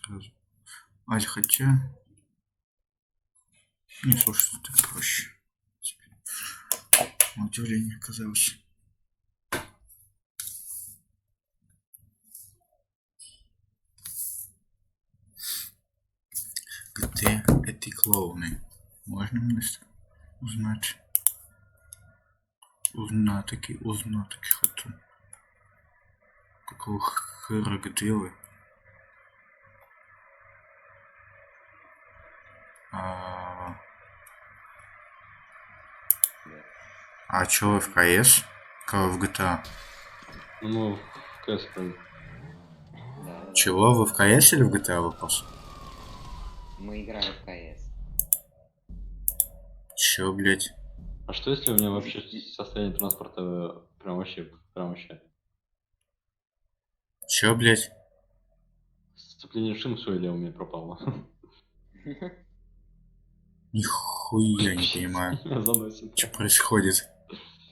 сразу. Аль, хотя... Не, слушай, так проще. Удивление оказалось. Где эти клоуны? Можно мне узнать? Узнатки хочу. Какого хера, где вы? А чё вы в КС? Кого в GTA? Ну, в КС правильно. Да. Чего, вы в КС или в GTA вопрос? Мы играем в КС. Чё, блять? А что если у меня вообще состояние транспорта прям вообще? Чё, блять? Сцепление шин все или у меня пропало? Нихуя не понимаю. Меня заносит. Что происходит?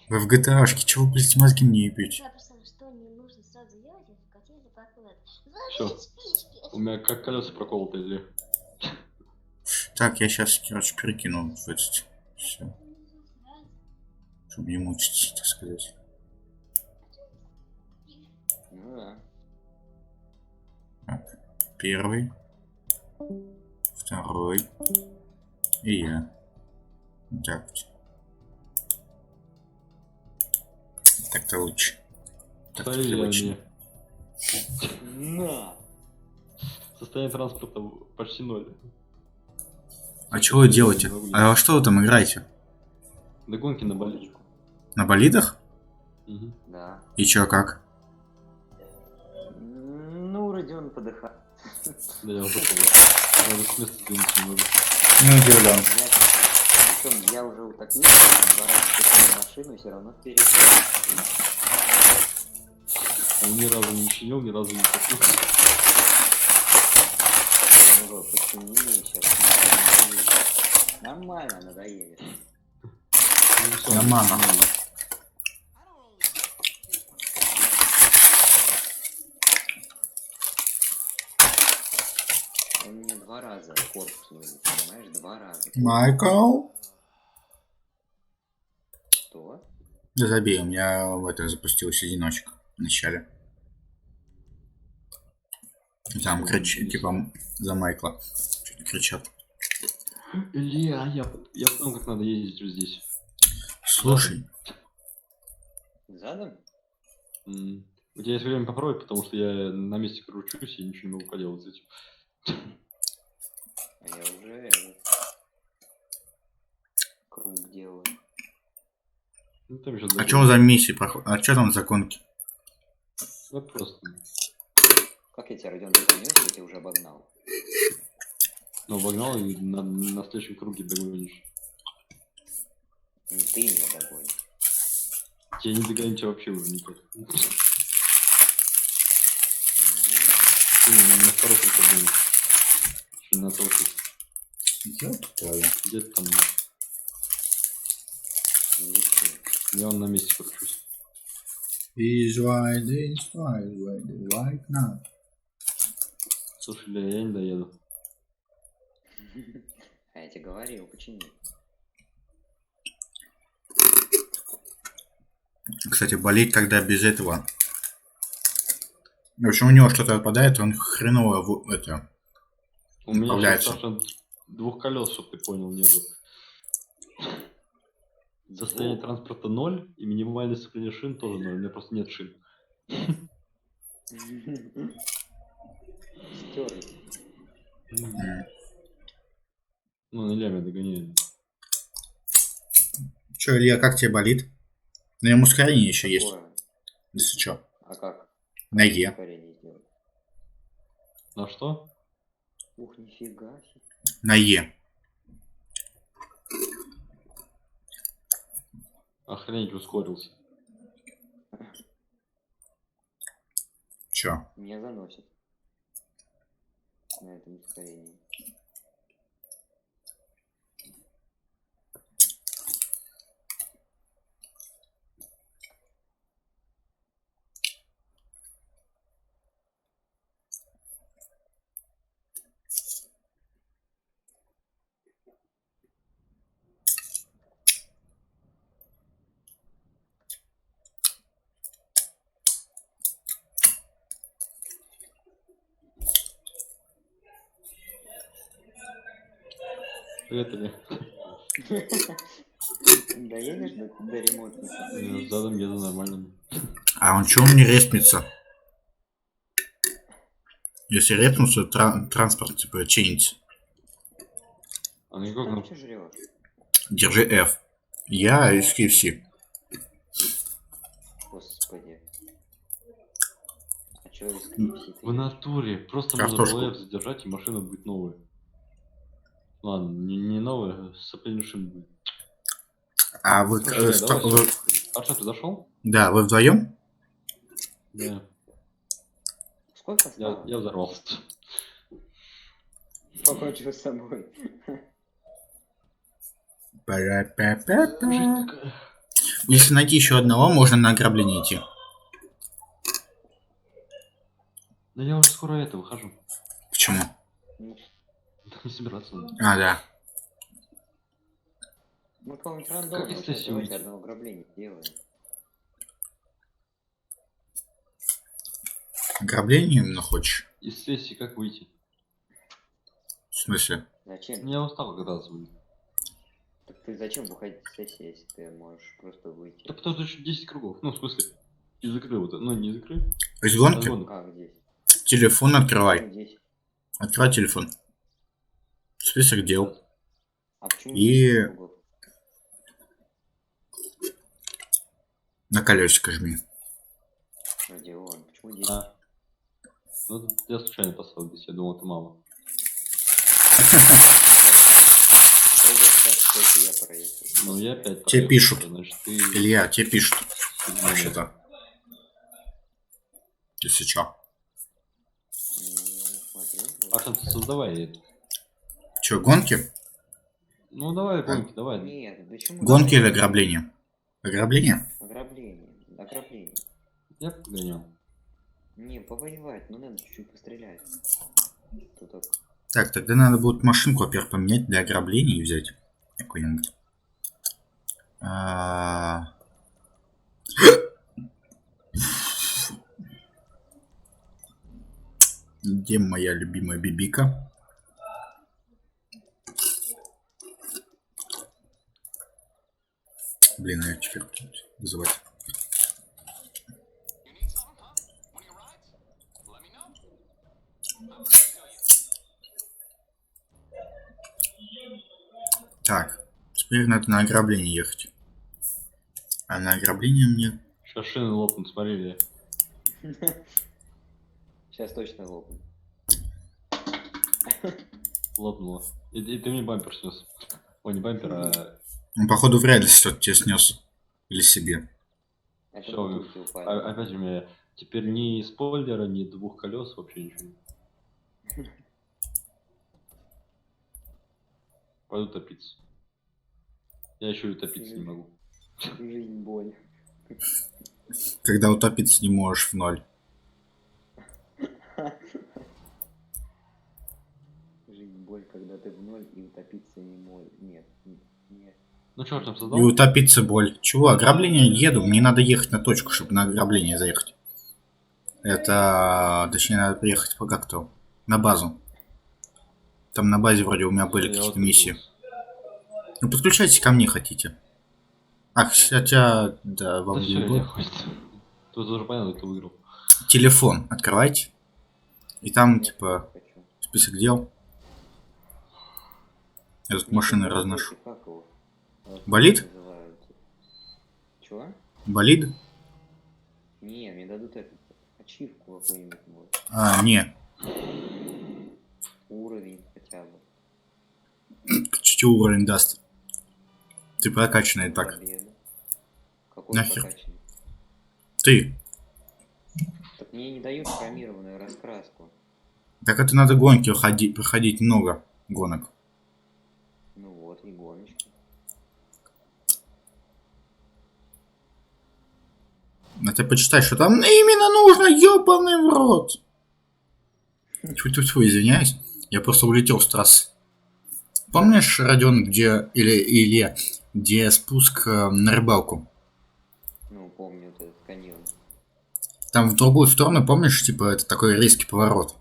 Вы в GTA-шке, чего вы, блядь, мозги мне ебете? Что не нужно сразу делать, это хотели проколот. Всё. У меня как колеса проколоты или... Так, я сейчас, короче, перекину в этот. Все. Чтобы не мучиться, так сказать. Ну да. Так, первый. Второй. И я. Так. Так-то лучше. Так-то Смотри, привычно. На! Состояние транспорта почти 0. А что вы делаете? А во что вы там играете? Да гонки на болельщику. На болидах? Угу. Да. И чё, как? Ну, Родион подыхает. Да я уже понял. Я уже с места двинуться не могу. Не удивлен. Причем я уже утопился, 2 раза починил машину и все равно вперед. Он ни разу не чинил, ни разу не купил. Я его починили сейчас. Нормально, надоели. Ну, всё, Нормально. Он мне 2 раза корпус вылез, понимаешь? 2 раза. Майкл? Что? Да забей, у меня в это запустился одиночек в начале. Там типа за Майкла. Что-то кричат. Илья, я понял, как надо ездить вот здесь. Слушай. Задом? У тебя есть время попробовать, потому что я на месте кручусь и ничего не могу поделать с этим. А я уже круг делаю. Ну, там еще А что за миссии проходят? А что там за гонки? Да просто. Как я тебя, Родион, догоню, если я тебя уже обогнал? Ну, обогнал и на следующем круге догонишь. Ты меня догонишь. Я не догоню тебя вообще уже никак. Ты на второй круг догонишь. Еще на толкусь. Где-то там. Я вон на месте кручусь. Is riding, right now. Слушай, Илья, я не доеду. А я тебе говорил, почему? Кстати, болеть тогда без этого. В общем, у него что-то отпадает, он хреново это. У меня управляется. Саша, 2 колес, чтоб ты понял, нету. Состояние транспорта 0, и минимальное сцепление шин тоже 0. У меня просто нет шин. Стёрли. Ну, Илья меня догоняет. Че, Илья, как тебе болит? На нем ускорение еще есть. Какое? Если что. А как? На Е. Ускорение сделать? На что? Ух, нифига себе. На Е. Охренеть, ускорился. Че? Меня заносит. На этом ускорении. Привет, Илья. Доедешь до ремонтника? Я задом еду нормально. А он чего не респнется? Если репнуться, транспорт типа чинится. А ну как, Там ну, что жрёшь? Держи F. Я из KFC. Господи. А чё из KFC ты в натуре. Просто можно Картошку. было F задержать, и машина будет новая. Ладно, не новая, с сопельнейшим будет. А вы, Слушай, давай вы- всё. А что, ты зашел? да, вы вдвоем? Да. Сколько осталось? Я взорвался. Покончил с собой. Па-ра-па-па-па. Жизнь такая. Если найти еще одного, можно на ограбление идти. Да я уже скоро это выхожу. Почему? Ну, Так не собираться надо. А, да. мы кого-нибудь рандомно. Как из Сейчас сессии давайте выйти? одно ограбление сделаем. Ограбление именно хочешь? Из сессии как выйти? В смысле? Зачем? Я устал кататься будет. Так ты зачем выходить с сессии, если ты можешь просто выйти? Да потому что еще 10 кругов. Ну, в смысле, из игры вот это. Ну, не из игры. Из гонки? Разгонок. Как здесь? Телефон открывай. Почему 10? Открывай телефон. Список дел. А почему И- 10 кругов? На колесико жми. Родион, почему 10? А. Ну, я случайно поставил здесь, я думал, это мало. Сколько я проехал? Ну, я опять Тебе проехал, пишут. Значит, ты... Илья, тебе пишут. седьмой. Вообще-то. Если чё. Не смотрел. А что ты создавай это? Чё, гонки? Ну, давай, гонки, давай. Нет, почему? Гонки или ограбление? Ограбление? Ограбление. Ограбление. Я погонял. Не, повоевать, ну надо чуть-чуть пострелять. Тут так. Так, тогда надо будет машинку, во-первых, поменять для ограбления и взять какой-нибудь. Где моя любимая бибика? Блин, я теперь вызывать. Так, теперь надо на ограбление ехать. А на ограбление мне... Сейчас шины лопнут, смотри, Сейчас точно лопну. лопнуло. И ты мне бампер снес. Ой, не бампер, а... Ну, походу, вряд ли что-то тебе снес. Или себе. Это Всё, бутылки упали. Опять у меня теперь ни спойлера, ни двух колес, вообще ничего. Пойду топиться. Я еще и топиться не могу. Жизнь боль. Когда утопиться не можешь в ноль. Жизнь боль, когда ты в ноль и утопиться не можешь. Нет, нет. Ну что ж там И создал? утопиться боль. Чего? Ограбление еду. Мне надо ехать на точку, чтобы на ограбление заехать. Это... Точнее, надо приехать по как-то. На базу. Там на базе вроде у меня были Я какие-то вот миссии. прикололся. Ну, подключайтесь ко мне, хотите. А, хотя... Да, вам Да все, любой. я хоть. Тут уже понятно, кто выиграл. Телефон открывайте. И там, Нет, типа, не хочу. список дел. Я тут машины Нет, разношу. как его? Болит? Называют. Чего? Болит? Не, мне дадут это. Ачивку какую-нибудь может. А, не. Уровень хотя бы. Чуть уровень даст. Ты прокачанный так. Победа. Какой Нахер. прокачанный? Ты. Так мне не дают хромированную раскраску. Так это надо гонки проходить много гонок. Ну вот, и гоночки. А ты почитай, что там именно нужно, ёбаный в рот. Тьфу-тьфу-тьфу, извиняюсь. Я просто улетел с трассы. Помнишь, Родион, где... Или где спуск на рыбалку? Ну, помню вот этот каньон. Там в другую сторону, помнишь, типа, это такой резкий поворот.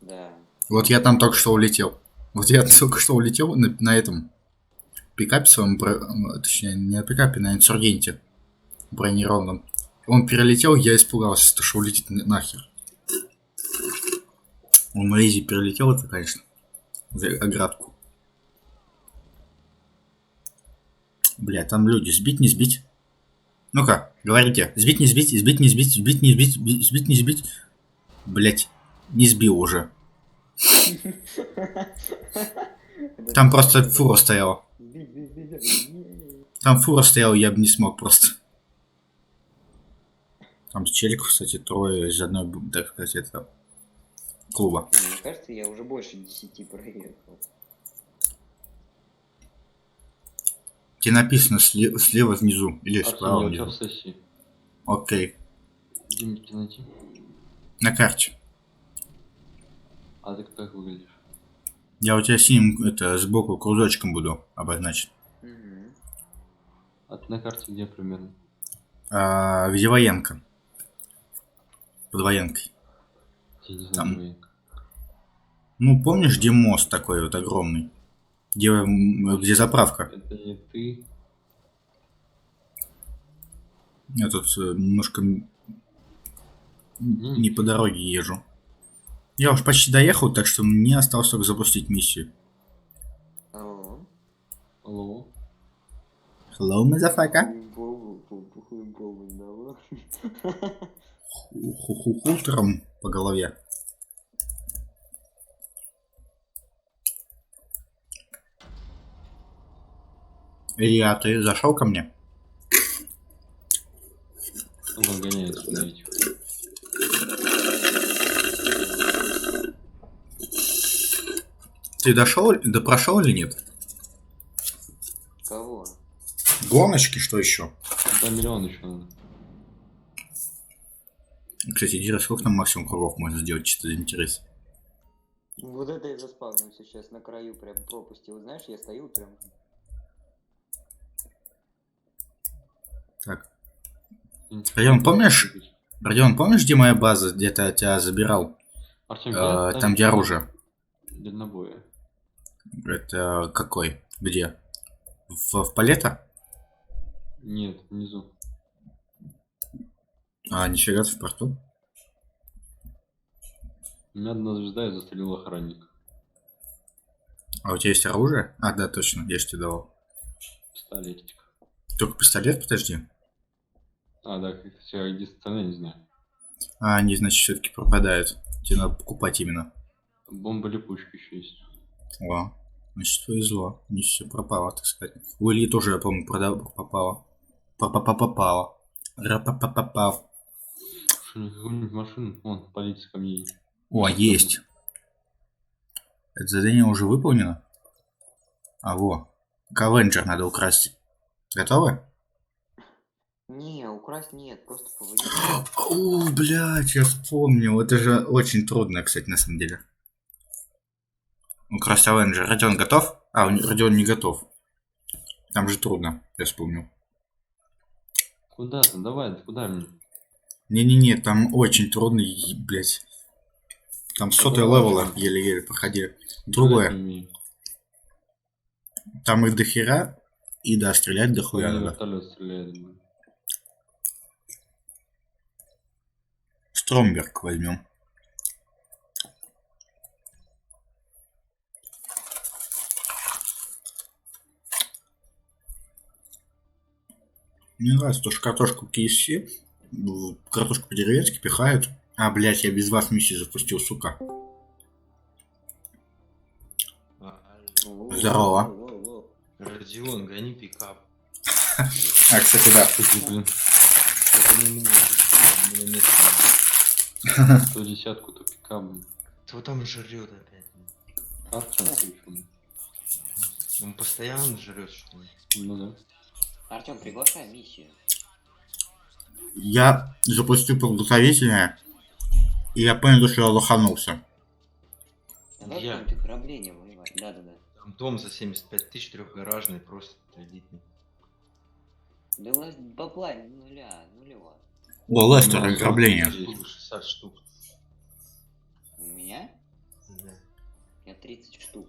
Да. Вот я там только что улетел. Вот я только что улетел на этом пикапе своем, точнее, не на пикапе, на инсургенте бронированном. Он перелетел, я испугался, что улетит нахер. Он на изи перелетел, это, конечно, за оградку. Бля, там люди, сбить, не сбить? Ну-ка, говорите, сбить, не сбить, сбить, не сбить, сбить, не сбить, сбить, не сбить. Блять, не сбил уже. Там просто фура стояла. Там фура стояла, я бы не смог просто. Там челиков, кстати, трое из одной, так сказать, это клуба. Мне кажется, я уже больше 10 проехал. Тебе написано слева внизу или справа Артем, я у тебя в внизу. сессии. Окей. Где мне тебя найти? На карте. А ты как выглядишь? Я у тебя синим это сбоку кружочком буду обозначить. Угу. А ты на карте где примерно? Где военка? Под военкой. Я не знаю, Там. где военка. Ну, помнишь, где мост такой вот огромный? Где заправка? Это не ты. Я тут немножко не по дороге езжу. Я уж почти доехал, так что мне осталось только запустить миссию. Алло. Алло. Hello, motherfucker. Хутром по голове. Илья, ты зашел ко мне? Он гоняет сюда этих. Ты дошел, да прошел или нет? Кого? Гоночки, что еще? Там миллион еще надо. Кстати, Дира, сколько нам максимум кругов можно сделать, чисто для интереса? Вот это я заспавнился сейчас на краю прям пропасти. Вот знаешь, я стою прям. Так. Родион, помнишь, где моя база, где-то тебя забирал? Артем, Там, где оружие. Дальнобоя. Это какой? Где? В Палета? Нет, внизу. А, нифига ты в порту? У меня одна звезда, я застрелил охранника. А у тебя есть оружие? А, да, точно, я же тебе давал. Пистолетик. Только пистолет, подожди. А, да, как все, иди остальные, не знаю. А, они, значит, все-таки пропадают. Тебе надо покупать именно. Бомба-липучка еще есть. О, значит, повезло. Не все пропало, так сказать. У Ильи тоже, я помню, попало. Попало. Рапапапапал. Слушай, какую-нибудь машину. Вон, полиция ко мне едет. О, есть. Это задание уже выполнено? А, во. Кавенджер надо украсть. Готовы? Не, украсть нет, просто поводить. О, блядь, я вспомнил. Это же очень трудно, кстати, на самом деле. Украсть Авенджер. Родион готов? А, Родион не готов. Там же трудно, я вспомнил. Куда ты? Давай, куда мне? Не-не-не, там очень трудно, блядь. Там сотые левела еле-еле проходили. Другое. Не умею. Там их дохера, и да, стрелять дохуя Мне надо. вертолет стреляет. Блин. Стромберг возьмем. Мне нравится, то, что картошку KFC, картошку по-деревенски пихают. А, блядь, я без вас миссию запустил, сука. Здорово. Родион, гони пикап. А, кстати, да. Блин, Это не мне. У меня нет. то десятку, то пикап. Блин. Кто там жрет опять? Артем причем. Он постоянно жрет, что ли? Ну да. Артем, приглашай миссию. Я запустил подготовительное, и я понял, что я лоханулся. Давай Я. какое-нибудь ограбление воевать. Да-да-да. Там дом за 75 тысяч трехгаражный, просто элитный. Да у вас бабла нулево. О, Лестер, Ну, ограбление. Здесь 60 штук. У меня? Да. Я 30 штук.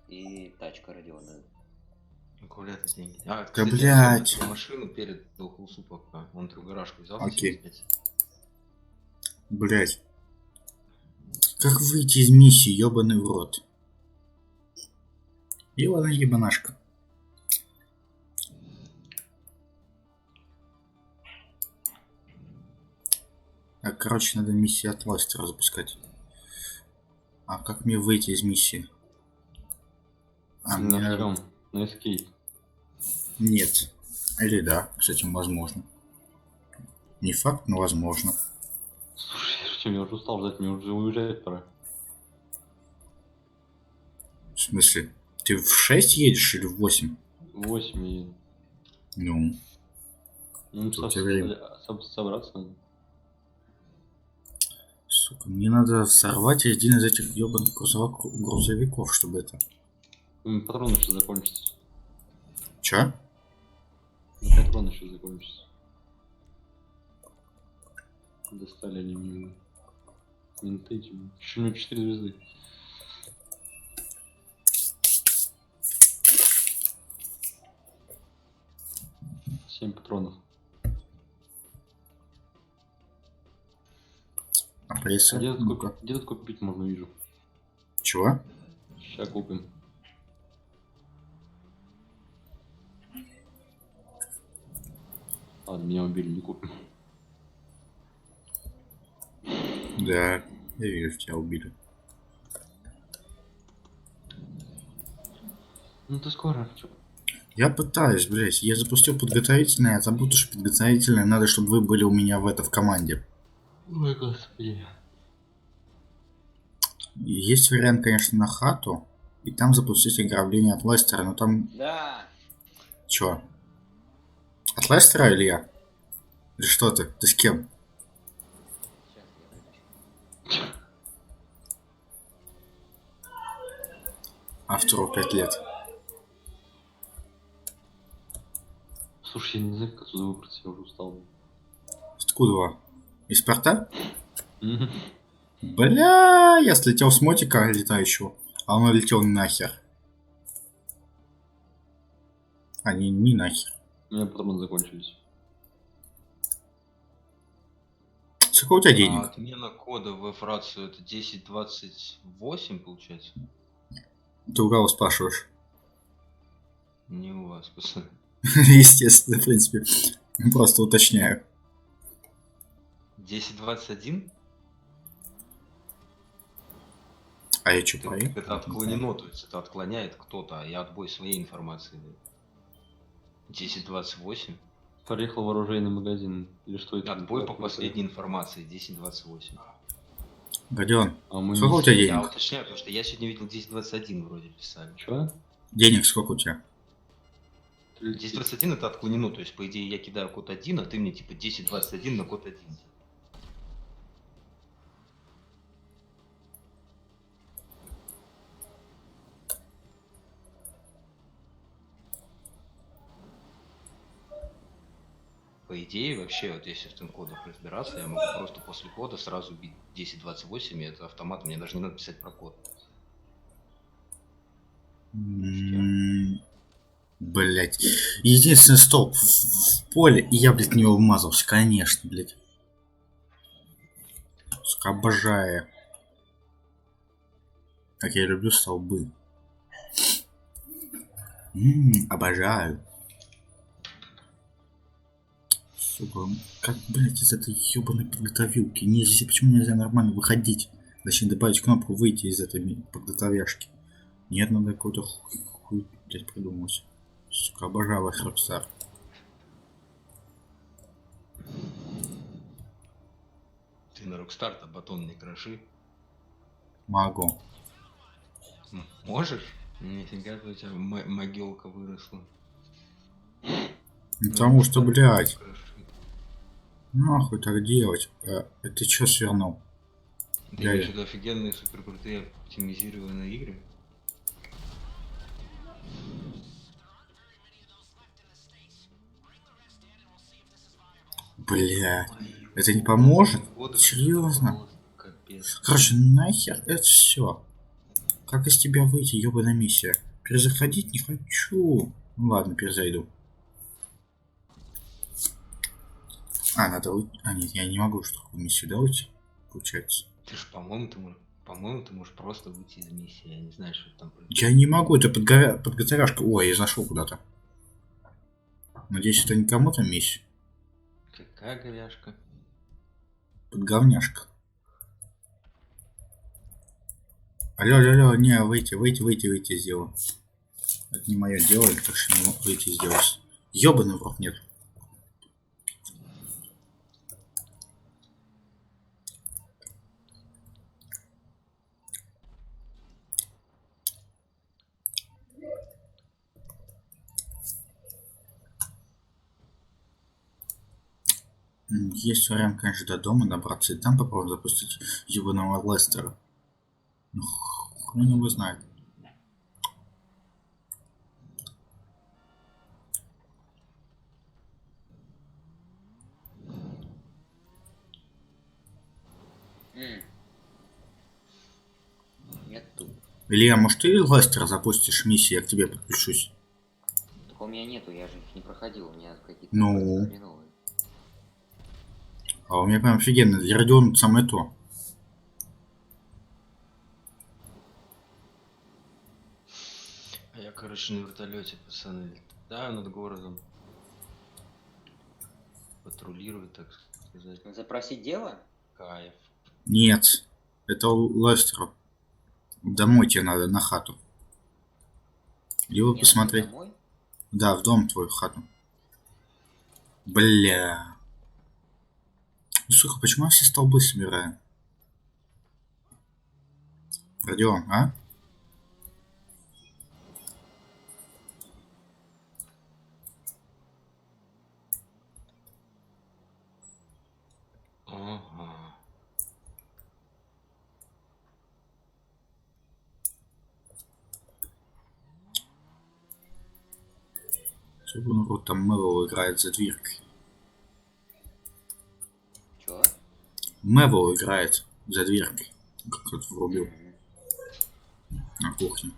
и тачка Родиона. Аккумулятор деньги. А, Да, кстати, блядь. я взял машину перед Долхусу пока. Он трехгаражку взял. за Окей. 75. Блять. Как выйти из миссии, ёбаный в рот? Ёбаная ебанашка. Так, короче, надо миссию от Ластера запускать. А как мне выйти из миссии? А, На мне... чем? На escape. Нет. Или да, кстати, возможно. Не факт, но возможно. Слушай, я уже устал ждать, мне уже уезжать пора. В смысле? Ты в 6 едешь или в 8? 8 и... Ну, Ну, Тут у тебя время. собраться надо. сука, мне надо сорвать один из этих ёбаных грузовиков, чтобы это... Патроны еще закончатся. Чё? Патроны еще закончатся. Достали они мне. Менты, еще у меня 4 звезды. Семь патронов. А пресса? Где тут, Ну-ка. где тут купить можно, вижу. Чего? Сейчас купим. Ладно, меня убили, не купим. Да, я вижу, тебя убили. Ну ты скоро. Чё? Я пытаюсь, блядь, я запустил подготовительное, а забуду, что подготовительное надо, чтобы вы были у меня в команде. Ой, господи. Есть вариант, конечно, на хату, и там запустить ограбление от Лестера, но там... Да! Чё? От Лестера или я? Или что ты? Ты с кем? Сейчас я вытащу. Автору 5 лет. Слушай, я не знаю, как отсюда выбраться, я уже устал. Откуда? Из порта? Мгм. Бля, я слетел с мотика летающего, а он летел нахер. А, не нахер. У меня патроны закончились. Сколько у тебя А денег? отмена кода в F-рацию это 1028 получается? Ты у кого спрашиваешь? Не у вас, пацаны. Естественно, в принципе. Просто уточняю. 1021? А я чё, проехал? Это отклонено, то есть это отклоняет кто-то, а я отбой своей информации даю. 1028? Поехал в оружейный магазин. Или что это? Отбой по последней информации 1028. Родион, А мы сколько не у тебя все- Я денег? уточняю, потому что я сегодня видел 1021 вроде писали. Чё? Денег сколько у тебя? 1021 это отклонено, то есть по идее я кидаю код 1, а ты мне типа 1021 на код 1. По идее, вообще, вот если в тем кодах разбираться, я могу просто после кода сразу бить 1028, и это автомат, мне даже не надо писать про код. Блять. Единственный столб в поле, и я, блядь, в него вмазался, конечно, блядь. Сука, обожаю. Как я люблю столбы. Обожаю. Сука, как, блядь, из этой ебаной подготовилки? Нельзя, почему нельзя нормально выходить? Точнее, добавить кнопку выйти из этой подготовяшки. Нет, надо какой-то хуй, блядь, придумать. Сука, обожаю ваш Rockstar. Ты на Rockstar-то батон не кроши. Могу. Можешь? Нифига у тебя могилка выросла. Потому что, блядь, Кроши. нахуй так делать? Это чё свернул? Ты Я- имеешь в виду офигенные супер крутые оптимизированные игры? Блядь, это не поможет? Годы Серьезно? просто капец. Короче, нахер это все. Как из тебя выйти, ёбаная миссия? Перезаходить не хочу. Ну ладно, перезайду. А, надо уйти. А, нет, я не могу что такую миссию, да, уйти? Получается. Ты ж, по-моему, ты можешь просто выйти из миссии. Я не знаю, что там происходит. Я не могу, это подготовяшка. Ой, я зашел куда-то. Надеюсь, это не кому-то миссия. Какая говяшка? Подговняшка. Алло, алло, алло, не, выйти сделаю. Это не мое дело, так что не могу выйти сделать. Ёбаный в рот, нет. Есть вариант, конечно, до дома добраться и там попробовать запустить ёбаного Лестера. Ну, хуй его знает. Нету. Илья, может ты Лестера запустишь миссии, я к тебе подключусь? Так у меня нету, я же их не проходил, у меня какие-то Ну. хреновые. А у меня прям офигенно, Родион самое то. А я, короче, на вертолете, пацаны, летаю над городом. Патрулирую, так сказать. Запросить дело? Кайф. Нет, это Лестеру. Домой тебе надо, на хату. Либо Мне посмотреть. надо домой? Да, в дом твой, в хату. Бля. Ну, сука, почему я все столбы собираю? Родион, а? Ага. Вот там Мэвел играет за дверкой. Чё? Мэвел играет за дверкой. Как это врубил на кухне.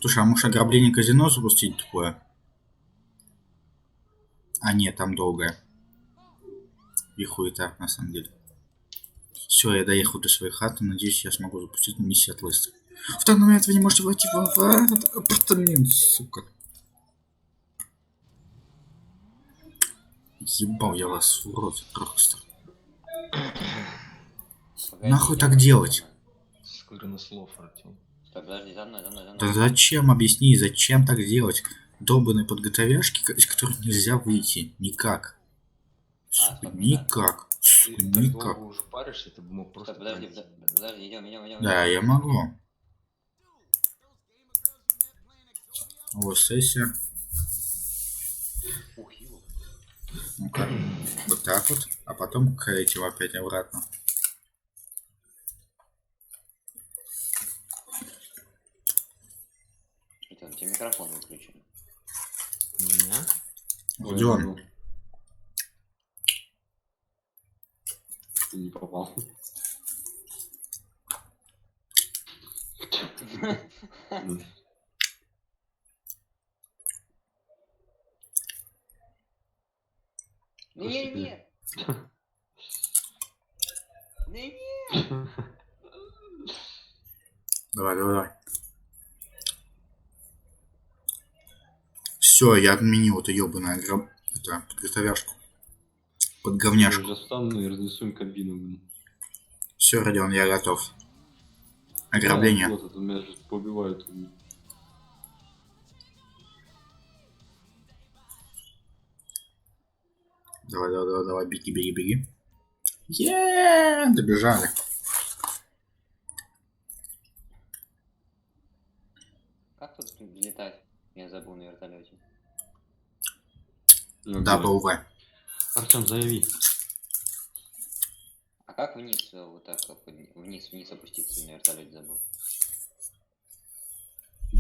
Слушай, а может ограбление казино запустить такое? А нет, там долгое. И хуета, на самом деле. Все, я доехал до своей хаты. Надеюсь, я смогу запустить миссию от Лестера. В данный момент вы не можете войти в этот апартамент, сука. Ебал я вас в рот просто. Погоди, Нахуй я так вот делать? думаю. Сквернослов, Артем. Стой, подожди, за мной. Да зачем, объясни, зачем так делать? Долбаные подготовяшки, из которых нельзя выйти. Никак. Сука, стоп, никак. Ты Сука, так никак. долго уже паришься, ты бы мог Стой, просто подожди, пройти. подожди, идем. Да, я могу. Вот сессия. Ух, ё. Ну-ка. Вот так вот. А потом к этим опять обратно. Это, у тебя микрофон выключен. У меня? Родион. Ты не попал. Нет. Нет. Давай. Все, я отменил это ебаное это подготовяшку. Под Я говняшку. уже встану и разнесу им кабину, блин. Все, Родион, я готов. Ограбление. Вот, это меня сейчас поубивают. Давай, беги. Добежали. Как тут летать? Я забыл на вертолете. WV. Артем, заяви. А как вниз, вот так, как вниз опуститься на вертолете забыл?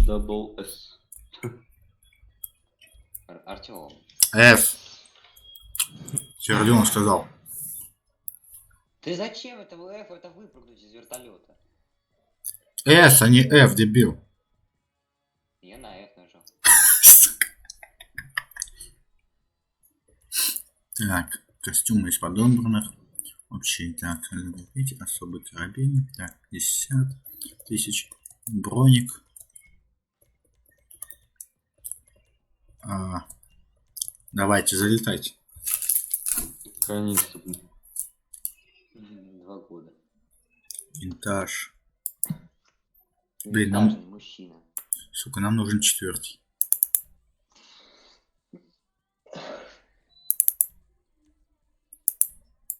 Double S. Артём. F. Все, Родион сказал. Ты зачем это в F, это выпрыгнуть из вертолета? S, а не F, дебил. Я на F нажал. Так, костюмы из подобранных. Общий, так, видите, особый карабин. Так, 50 тысяч. Броник. Давайте, залетайте. Наконец-то, блин. 2 года. Винтаж. Блин, нам- Винтажный мужчина. Сука, нам нужен 4.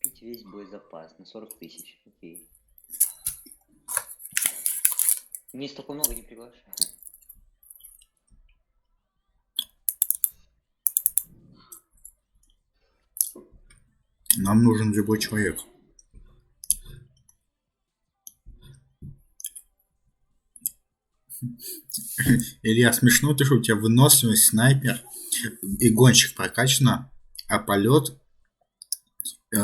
Пить весь боезапас на 40 тысяч. Окей. Мне столько много не приглашаю. Нам нужен любой человек. Илья, смешно ты, что у тебя выносливость, снайпер и гонщик прокачана, а полет,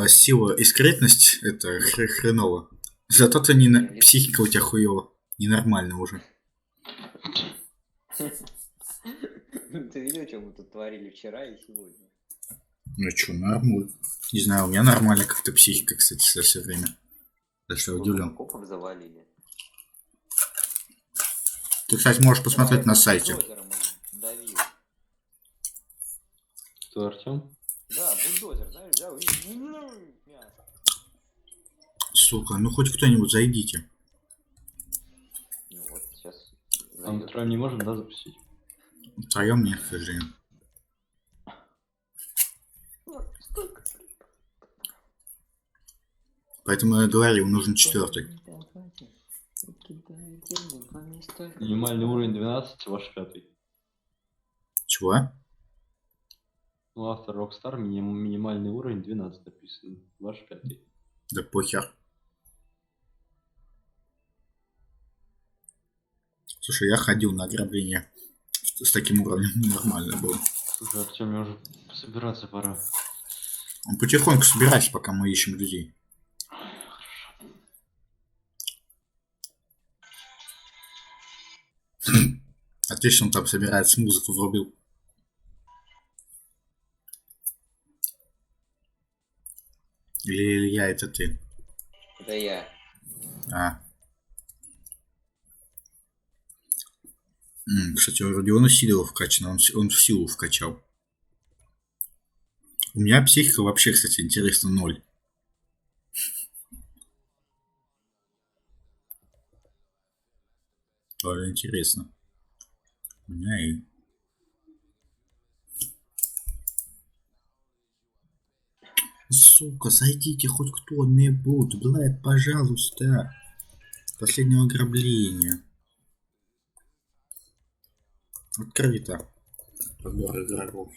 сила и скрытность это хреново. Зато ты психика у тебя хуево. Ненормально уже. Ты видел, что мы тут творили вчера и сегодня? Ну чё, нормально. Не знаю, у меня нормально как-то психика, кстати, за все время. За что я удивлен. Копов завалили. Ты, кстати, можешь посмотреть на сайте. Бульдозером он давил. Что, Артем? Да, бульдозер, знаешь, взял и... мясо. Сука, ну хоть кто-нибудь зайдите. Ну вот, сейчас... А мы втроем не можем, да, запустить? Втроем нет, к сожалению. Поэтому я говорил, нужен 4. Минимальный уровень 12, ваш 5. Чего? Ну, автор Rockstar, минимальный уровень 12 написан. Ваш 5. Да похер. Слушай, я ходил на ограбление с таким уровнем, нормально было. Слушай, Артем, мне уже собираться пора. Он потихоньку собирается, пока мы ищем людей. Отлично, он там собирается, музыку врубил. Или Илья, это ты? Это я. Кстати, у Родиона сила вкачана, он в силу вкачал. У меня психика вообще, кстати, интересно, 0. Тоже интересно. У меня и... Сука, зайдите хоть кто-нибудь, блядь, пожалуйста. Последнего ограбления. Открыто. Подбор игроков.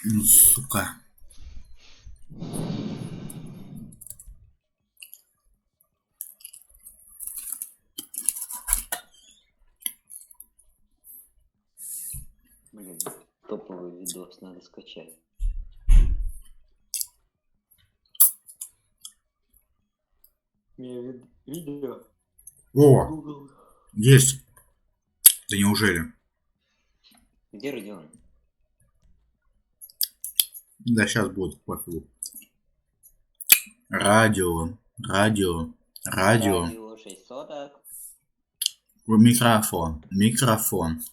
Ну, сука. Блин, топовый видос надо скачать. Видео. О, Google. есть. Да неужели? Где Родион? Да, сейчас будет, пофигу. Радио. Радио 6 соток. Микрофон.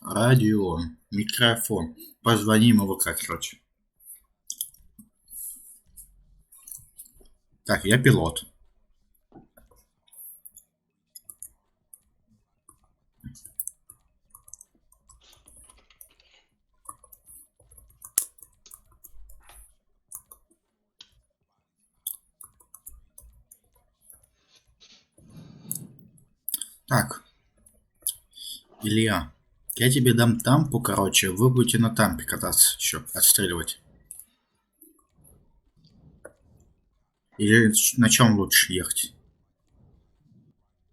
Радио. Микрофон. Позвоним его как, короче. Так, я пилот. Так, Илья, я тебе дам тампу, короче, вы будете на тампе кататься еще, отстреливать. Или на чем лучше ехать?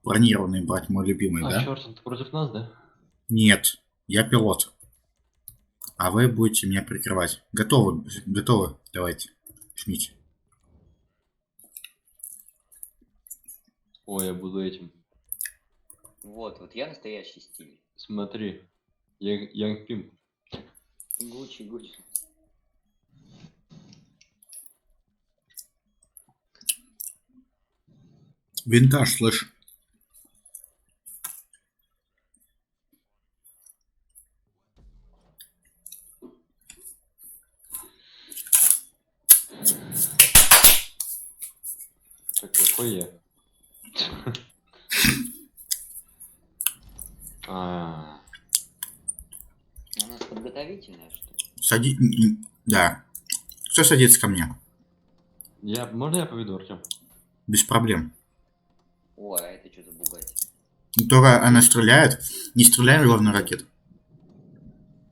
Бронированный брать, мой любимый, А, да? черт, ты против нас, да? Нет, я пилот. А вы будете меня прикрывать. Готовы? Готовы? Давайте. Жмите. Ой, я буду этим. Вот я настоящий стиль. Смотри. Янг Пим. Гуччи. Винтаж, слышь. Так, какой я? А, У нас подготовительная, что ли? Сади... Да. Кто садится ко мне? можно я поведу, Артем? Без проблем. О, а это что за бугать? Только она стреляет. Не стреляй, главное, ракет.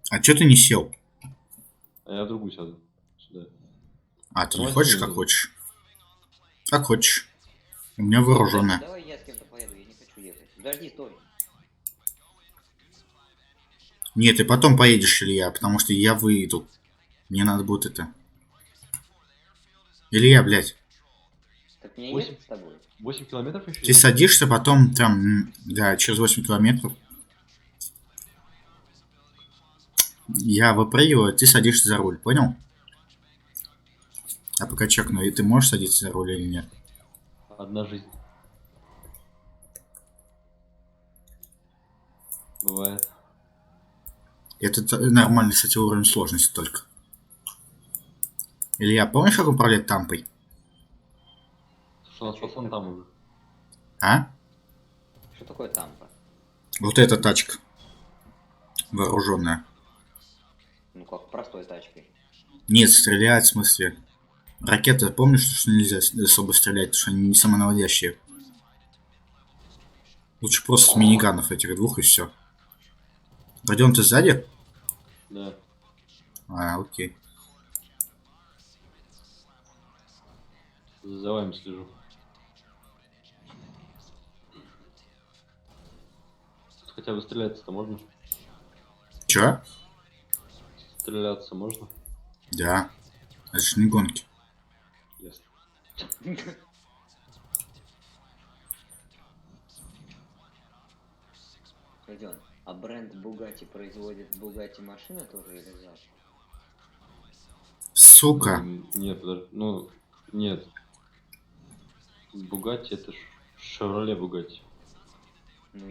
А чё ты не сел? А я в другую сяду. Сюда. А, ты не Давай хочешь, сюда как иду. хочешь? Как хочешь. У меня вооруженная. Давай я с кем-то поеду, я не хочу ехать. Подожди, стой. Нет, ты потом поедешь, Илья, потому что я выйду. Мне надо будет это. Илья, блядь. Так мне Восемь. ехать с тобой? 8 километров еще? Ты садишься, потом там, да, через 8 километров. Я выпрыгиваю, ты садишься за руль, понял? А пока чекну, и ты можешь садиться за руль или нет? Одна жизнь. Бывает. Это нормальный, кстати, уровень сложности только. Илья, помнишь, как управлять тампой? Что у нас пацан там уже. А? Что такое тампа? Вот эта тачка. Вооруженная. Ну как, простой тачкой. Нет, стрелять, в смысле. Ракеты, помнишь, что нельзя особо стрелять, потому что они не самонаводящие. Лучше просто с миниганов этих двух и все. Родион, ты сзади? Да. А, окей. За вами слежу. Тут хотя бы стреляться-то можно? Чё? Стреляться можно? Да. Это же не гонки. Ясно. Родион, а бренд Bugatti производит Bugatti машины тоже или зад? Сука. Нет, подожди. Ну, нет. Бугатти это Шевроле Бугатти. Ну,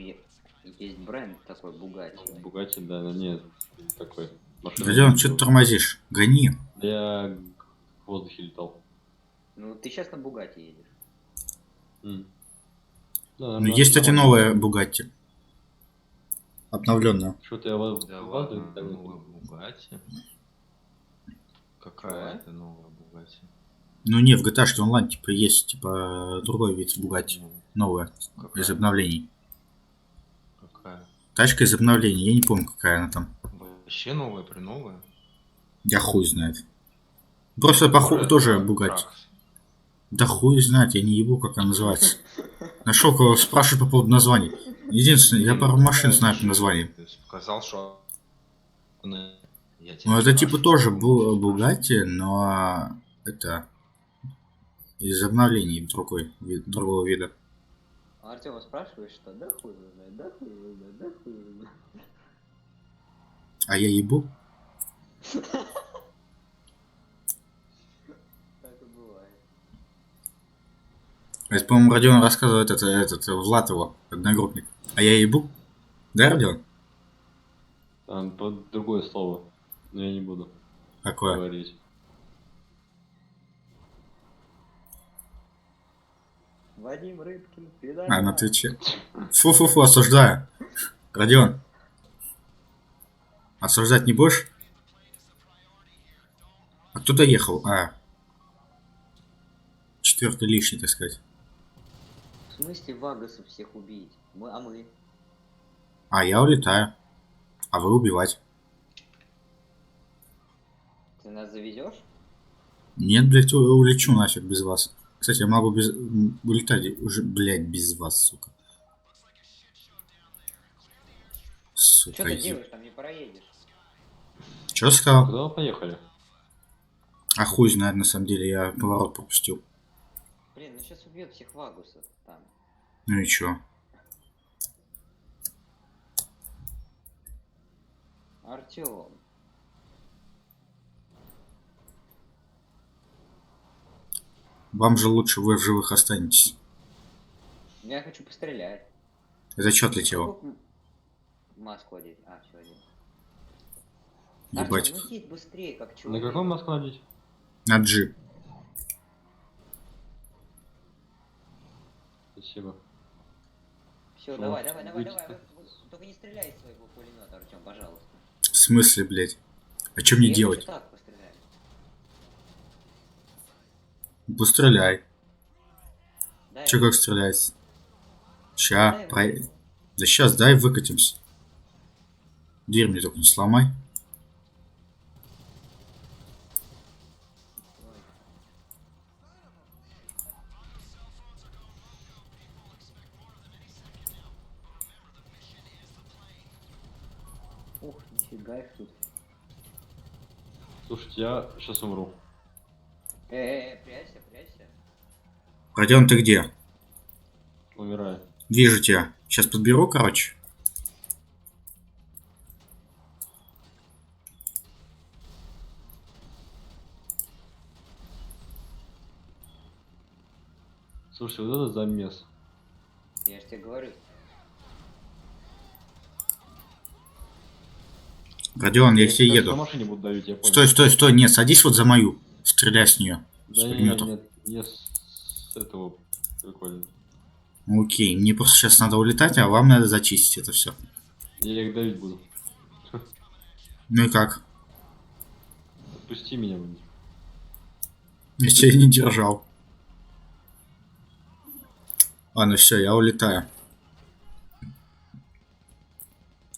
есть бренд такой Bugatti. Бугатти, да, но нет. Такой. Машина. Родион, что ты тормозишь? Гони. Да я в воздухе летал. Ну, ты сейчас на Bugatti едешь. Да, Ну, есть, кстати, новая Бугатти. Обновленная. Что-то я в Да воздухе ладно, летал. новая Бугатти. Какая это новая Бугатти? Ну не, в GTA что онлайн, типа, есть, типа, другой вид Бугатти. Ну, Новая. какая? Из обновлений. Какая? Тачка из обновлений. Я не помню, какая она там. Вообще новая, приновая? Я хуй знает. Просто похоже тоже Бугатти. Кракс. Да хуй знает, я не ебу, как она называется. Нашел кого спрашивать по поводу названий. Единственное, я пару машин знаю по названиям. То есть показал, что... Я тебя Ну, это типа спрашиваю, тоже что Бугатти, но это из обновлений другого вида. А Артема спрашиваешь, что? Да хуй его знает, да хуй его знает, да хуй его знает. А я ебу? Так и бывает. Это, по-моему, Родион рассказывает этот Влад его, одногруппник. А я ебу? Да, Родион? Там другое слово. Но я не буду Какое? говорить. Вадим Рыбкин, А, на Твиче. Фу-фу-фу, осуждаю. Родион. Осуждать не будешь? А кто доехал? А. Четвертый лишний, так сказать. В смысле Вагасов всех убить? Мы. А я улетаю. А вы убивать. Ты нас завезешь? Нет, блядь, улечу нафиг без вас. Кстати, я могу улетать уже, блядь, без вас, сука. Что Сука, ты делаешь, там не проедешь? Чё сказал? Куда вы поехали? А хуй знает, на самом деле, я поворот пропустил. Блин, ну сейчас убьет всех вагусов там. Ну и чё? Артём. Вам же лучше, вы в живых останетесь. Я хочу пострелять. Это чё отлетело? Сколько маску одеть? А, все одет. Ебать. Артём, ну едь быстрее, как На человек. каком нас кладить? На G. Спасибо. Все, Ну, давай. будете- Только не стреляй из своего пулемета, Артём, пожалуйста. В смысле, блядь? А чё мне Я делать? хочу так пострелять. Постреляй. Дай. Чё как стрелять? Ща, Дай про... выкатить. Да сейчас, дай выкатимся. Дверь мне только не сломай. Ух, нифига их тут. Слушайте, я сейчас умру. Прячься. Родион, ты где? Умираю. Вижу тебя. Сейчас подберу, короче. Слушай, вот это замес. Я же тебе говорю. Родион, я к тебе сейчас еду. на машине буду давить, я понял. Стой, нет, садись вот за мою. Стреляй с нее. Да с не, пулемётом. нет, не с этого прикольно. Окей, мне просто сейчас надо улетать, а вам надо зачистить это все. Я их давить буду. Ну и как? Отпусти меня, блин. Я тебя не держал. Ладно, все, я улетаю.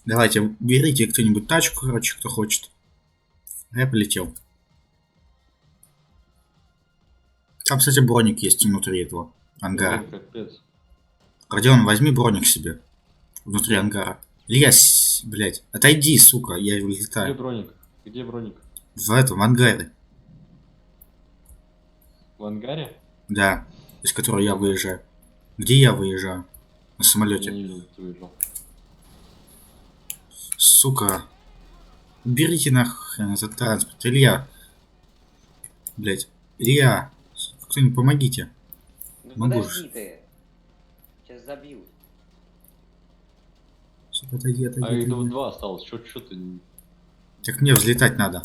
Давайте, берите кто-нибудь тачку, короче, кто хочет. А я полетел. Там, кстати, броник есть внутри этого ангара. Блин, капец. Родион, возьми броник себе. Внутри ангара. Лезь, блядь. Отойди, сука, я Где улетаю. броник? Где броник? В этом, в ангаре. В ангаре? Да, из которого я выезжаю. Где я выезжаю? На Я самолете. не видел, ты выезжал. Сука. Берите нахрен этот транспорт. Илья. Блять. Илья. Кто-нибудь помогите. Ну Могу подожди ты. Сейчас забью. Сука, отойди. А их два осталось. Чё ты... Так мне взлетать надо.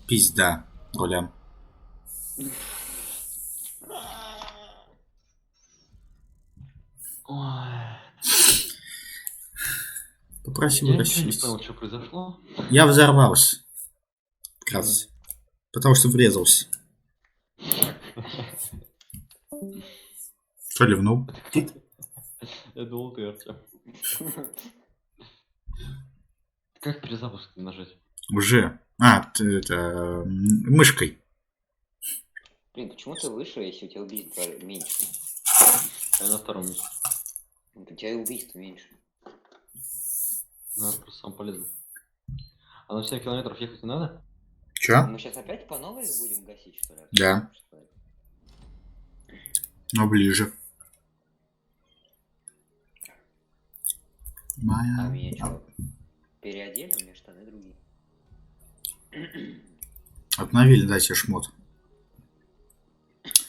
Пизда. Рулям. Ой. Попроси Я ничего не расчистить. понял, что произошло. Я взорвался. Как раз. Потому что врезался. Что ливнул? Я думал, ты, Артём. Как перезапуск нажать? Уже. А, ты это... мышкой. Блин, почему ты выше, если у тебя убийство меньше? Я на втором месте. Вот у тебя и убийство меньше. Ну, я просто сам полезу. А на 7 километров ехать не надо? Чё? Мы сейчас опять по новой их будем гасить, что ли? Да. Что ли? Но ближе. А Моя... меня что? Переодели, у меня штаны другие. Обновили, дайте шмот.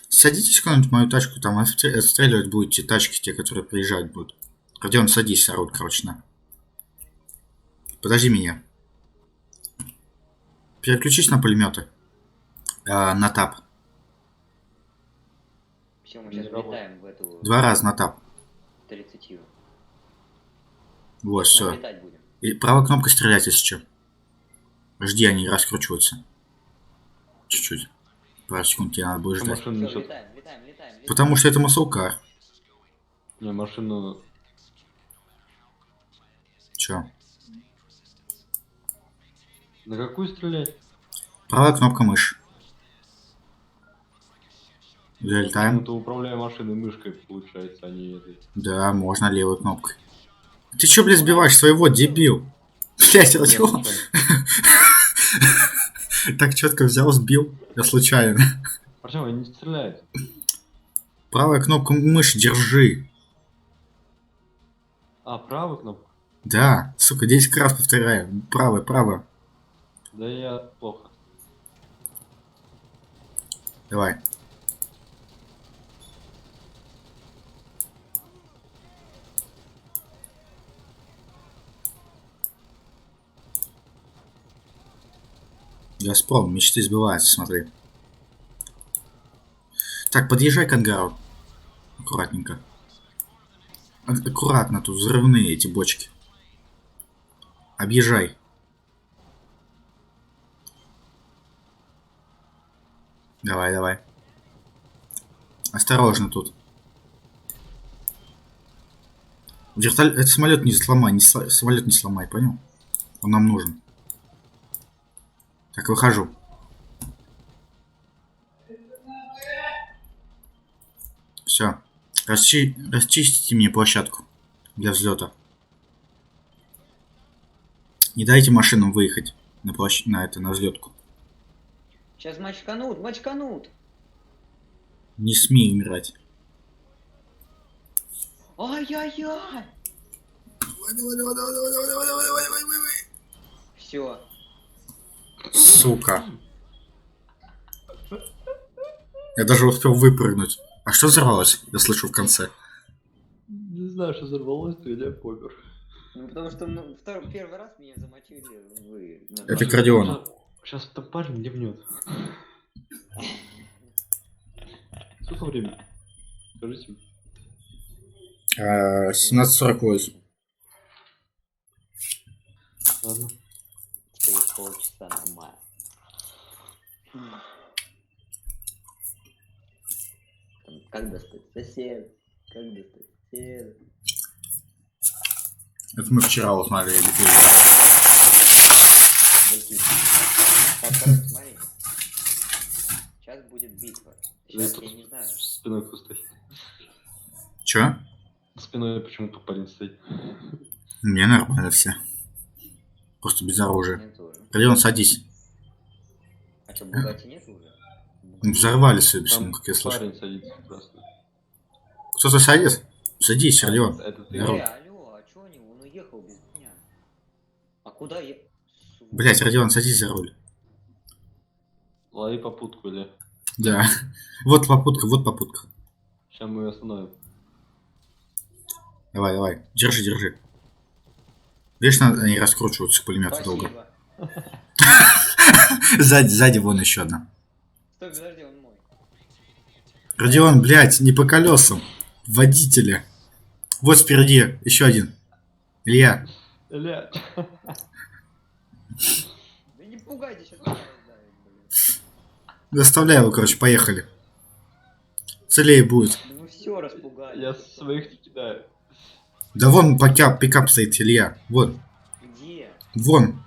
Садитесь куда-нибудь в мою тачку, там отстреливать будете тачки, те, которые приезжать будут. Родион, садись, орут, короче, на. Подожди меня. Переключись на пулеметы. На тап. Все, мы Не сейчас работает. влетаем в эту 2 раза на тап. 30. Вот, Мы все. летать будем. И правой кнопкой стрелять, если что. Жди, они раскручиваются. Чуть-чуть. Пару секунд тебе надо будет Что ждать. машина Все, несет? летаем. Потому что это маслкар. Не, машину... Чё? На какую стрелять? Правая кнопка мыши. Залетаем. Почему-то управляя машиной мышкой, получается, а не этой. Да, можно левой кнопкой. Ты чё, блядь, сбиваешь своего, дебил? Блядь, Я Родион. случайно. Так четко взял, сбил. Я случайно. Артем, они не стреляют. Правая кнопка мыши держи. А, правую кнопку? Да, сука, 10 раз повторяю. Правая, правая. Да я плохо. Давай. Газпром, мечты сбываются, смотри. Так, подъезжай к ангару. Аккуратненько. Аккуратно, тут взрывные эти бочки. Объезжай. Давай, давай. Осторожно тут. Это самолет не сломай, самолет не сломай, понял? Он нам нужен. Так, выхожу. Все. Расчистите мне площадку для взлета. Не дайте машинам выехать на взлетку. Сейчас мочканут, мочканут. Не смей умирать. Ай-яй-яй. Все. Сука. Я даже успел выпрыгнуть. А что взорвалось? Я слышу в конце. Не знаю, что взорвалось, то я помер. Ну потому что первый раз меня замочили вы. Это к Родиону. Сейчас этот парень ливнет. Сколько времени? Скажите. 17:48. Ладно. Через полчаса нормально. Как достать сосед? Как достать сосед? Это мы вчера узнали. Так, короче, смотри. Сейчас будет битва. Сейчас тут я не знаю. спиной кто стоит. Чё? Спиной почему-то парень стоит. Мне нормально все. Просто без оружия. Мне тоже. Родион, садись. А что, Бугатти нет уже? Взорвали судя Там как я слышал. парень садится просто. Кто-то садится? Садись, Родион. Это ты. Здорово. Алло, а чё они? Он уехал без меня. А куда я? Блять, Родион, садись за руль. Лови попутку или... Да. Вот попутка, вот попутка. Сейчас мы ее остановим. Давай, давай. Держи, держи. Видишь, они раскручиваются пулемета долго. Спасибо. Сзади вон еще одна. Стой, подожди, он мой. Родион, блядь, не по колесам. Водителя. Вот впереди еще один. Илья. Илья. Да не пугайте, сейчас меня раздавит, блин. Заставляй его, короче, поехали. Целее будет. Да вы все распугали. Я своих не кидаю. Да вон пикап стоит, Илья. Вот. Где? Вон.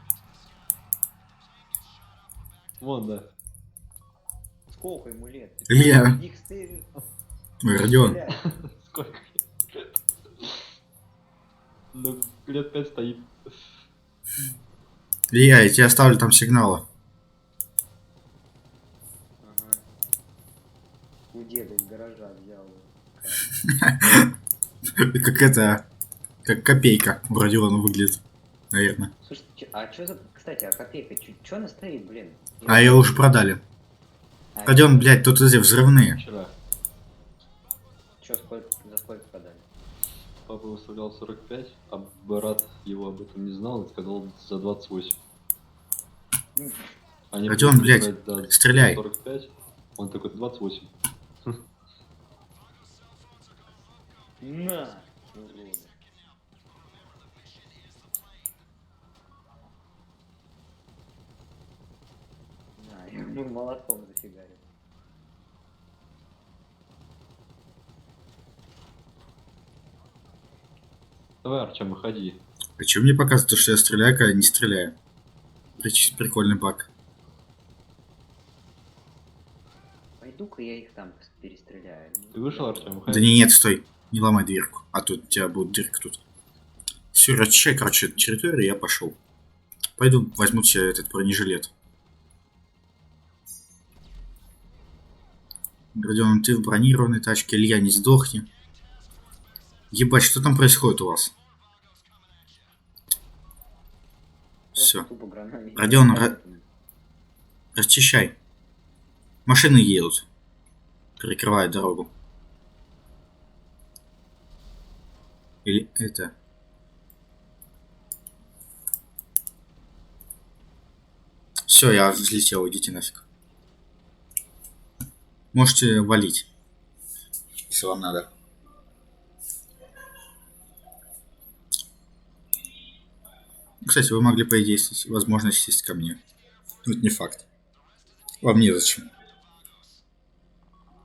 Вон, да. Сколько ему лет? Илья. Их стырит. Ой, Родион. Сколько? Ну, лет 5 стоит. Илья, я тебе оставлю там сигналы. Ага. У деда из гаража взял. Как это... Как копейка в Родиона выглядит. Наверное. Слушай, а что за... Кстати, а копейка, что она стоит, блин? А ее уже продали. А, Родион, блядь, тут эти взрывные. Вчера. Чё, за сколько продали? Папа выставлял 45, а брат его об этом не знал и сказал за 28. Они Родион, пришли блядь, брать за стреляй. 45, он такой 28. На! Уроды. На, я ему молотком зафигарил. давай, Артем, выходи. А чё мне показывает, что я стреляю, когда не стреляю? Прикольный баг. Пойду-ка я их там перестреляю. Ты вышел, Артем, Да выходи. нет, стой. Не ломай дверку. А тут у тебя будет дырка тут. Все, расчищай, короче, эту территорию, я пошел. Пойду возьму себе этот бронежилет. Родион, ты в бронированной тачке, Илья, не сдохни. Ебать, что там происходит у вас? Все. Тупо гранами. Родион, расчищай. Машины едут. Перекрывают дорогу. Или это... Все, я взлетел, идите нафиг. Можете валить, если вам надо. Кстати, вы могли, по идее, возможно, сесть ко мне. Ну, это не факт. Вам незачем.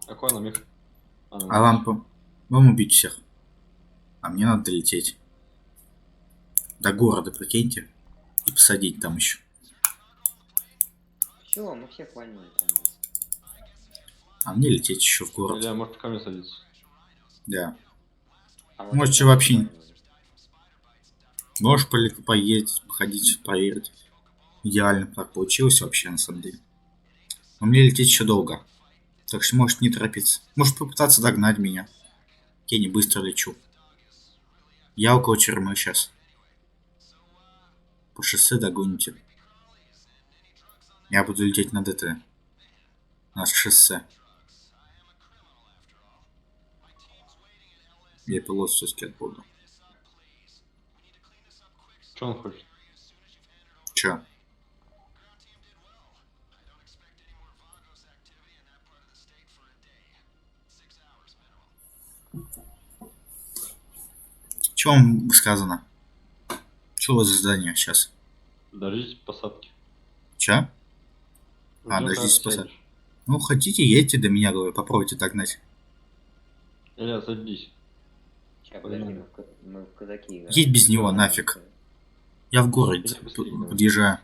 Какой она, Мих? А вам убить всех. А мне надо долететь. До города, прикиньте. И посадить там еще. Все, мы всех вольнули там. А мне лететь еще в город. Илья, может ко мне садиться? Да. А Можете это вообще не- вольнули. Можешь поесть, походить, проверить. Идеально так получилось вообще, на самом деле. Но мне лететь еще долго. Так что можешь не торопиться. Можешь попытаться догнать меня. Я не быстро лечу. Я около тюрьмы сейчас. По шоссе догоните. Я буду лететь на ДТ. У нас шоссе. Я пилот все-таки буду. Что он хочет? Чё? Чё вам сказано? Что у вас за задание сейчас? Дождитесь посадки. Чё? Ждём, когда дождитесь ты посадки. сядешь. Ну, хотите, едьте до меня, говорю, попробуйте догнать. Илья, садись. Ща, подожди, мы в казаки играем. Едь без него, нафиг. Я в городе Иди быстрее, давай. подъезжаю.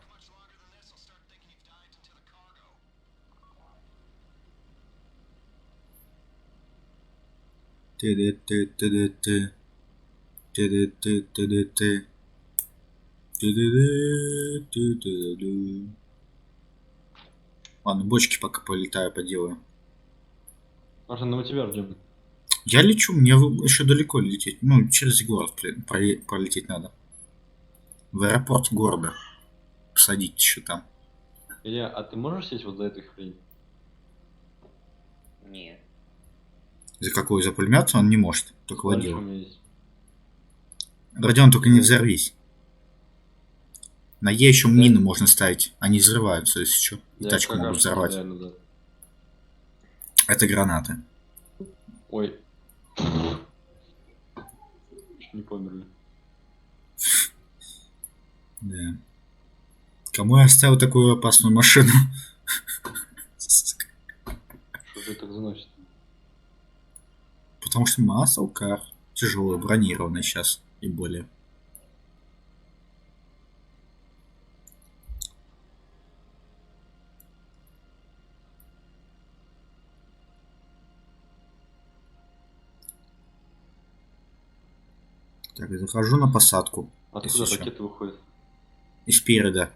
Ты-ты-ты-ты-ты. Ты-ты-ты-ты-ты. Ты-ты-ты-ты-ты-ты. Ладно, бочки пока полетаю, поделаю. Может, мы тебя ждем. Я лечу, мне еще далеко лететь. Ну, через город пролететь надо. В аэропорт города. Посадить еще там. Илья, а ты можешь сесть вот за этой хрень? Нет. За какой? За пулемет он не может. Только Смотри, водил. что у меня есть. Родион, только не взорвись. На Е еще мины можно ставить. Они взрываются, если что. И Я тачку как могут раз взорвать. реально, да. Это гранаты. Ой. Чуть не померли. Да. Кому я оставил такую опасную машину? Что же так заносит? Потому что маслкар. Тяжелый, бронированный сейчас. И более. Так, я захожу на посадку. Откуда Если чё. ракеты выходят? И спереда.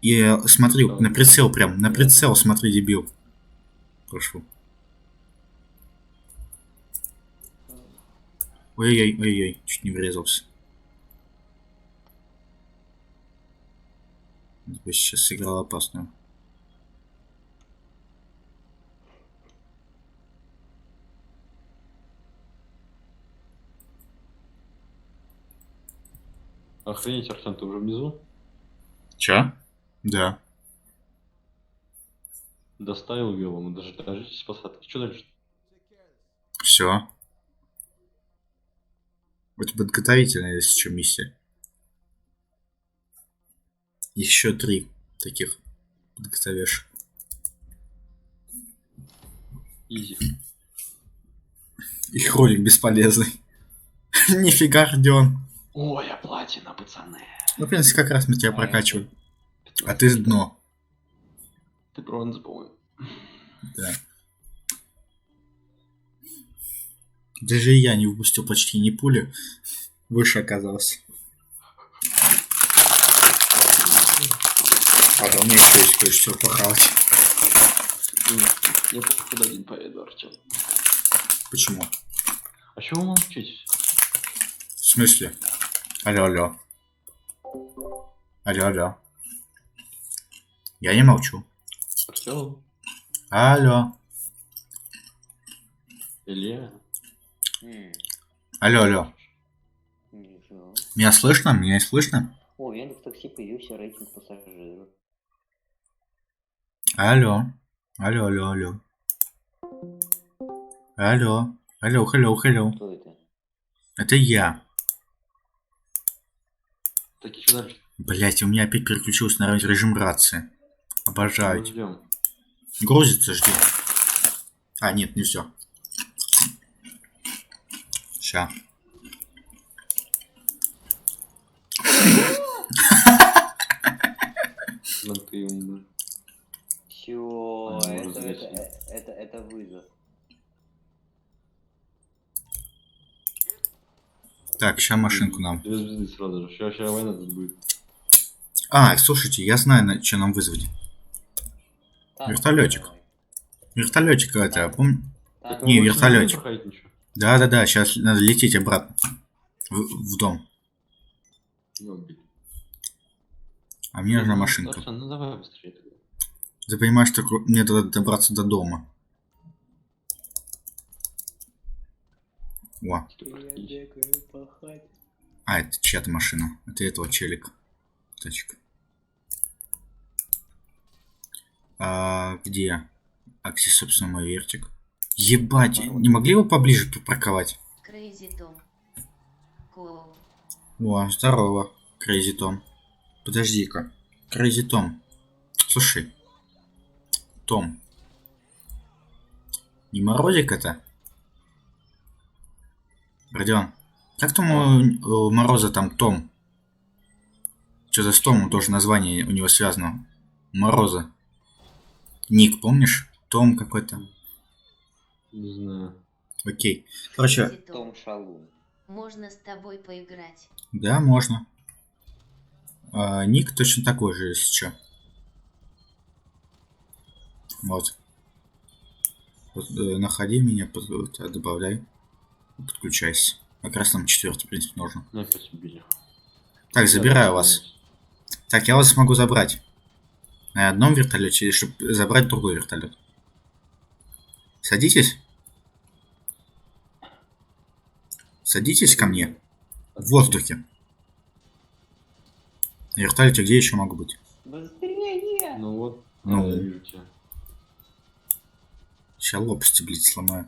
И смотри, на прицел прям. На прицел смотри, дебил. Прошу. Ой-ой-ой, ой-ой, чуть не врезался. Я сейчас сыграл опасную. Охренеть, Артем, ты уже внизу? Чё? Да. Доставил его, мы даже дождитесь посадки. Что дальше? Все. Это подготовительная, если что, миссия. Еще 3 таких подготовишь. Изи. Их ролик бесполезный. Нифига, Родион. Ой, а платина, пацаны. Ну, в принципе, как раз мы тебя А прокачиваем. А ты с дно. Ты бронза, по-моему. Да. Даже я не выпустил почти ни пули. Выше оказался. А да, у меня еще есть кое-что похавать. Я под один поеду, Артем. Почему? А чего вы молчите? В смысле? Алло, алло. Алло, алло. Я не молчу. Артем? Алло. Илья? Алло, алло. Ничего. Меня слышно? Меня не слышно? О, в Яндекс.Такси появился рейтинг пассажиров. Алло. Алло, алло, алло. Алло. Алло, hello. Кто это? Это я. Так еще дальше. Блять, у меня опять переключился на режим рации. Обожаю. Мы ждем. Грузится, жди. А, нет, не все. Ща. Ну ты умный. Все, А, это, развесил. это вызов. Так, ща машинку нам. Две звезды сразу же. Сейчас война тут будет. А, слушайте, я знаю, что нам вызвать. Танк Вертолетик. давай. Вертолетик это, помню. Танк. Не, Вы вертолетик. не проходите ничего? Да, сейчас надо лететь обратно. В дом. Ну, блин. А мне нужна Ну, машинка. Арсен, ну давай быстрее тогда. Ты понимаешь, что мне надо добраться до дома. О. Ты проходи. А, это чья-то машина. Это этого челика. Тачка. А где? А где, собственно, мой вертик? Ебать, не могли его поближе попарковать? Crazy Tom. Cool. О, здорово, Крейзи Том. Подожди-ка. Крейзи Том. Слушай. Том. Не Морозик это? Родион. Как там у Мороза там Том? Что-то с Томом тоже название у него связано. Мороза. Ник, помнишь? Том какой-то. Не знаю. Окей. Короче, Crazy Tom. Том Шалун. Можно с тобой поиграть. да, можно. Ник точно такой же, если что. Вот. Находи меня, добавляй. Подключайся. Как раз нам 4, в принципе, нужно. Ну опять убили. Так, забираю вас. Так, я вас смогу забрать. На одном вертолете, или чтобы забрать другой вертолет. Садитесь. Садитесь ко мне. В воздухе. На вертолете где еще могу быть? Быстрее! Ну вот. Ну. Я вижу тебя. Сейчас лопасти, блядь, сломаю.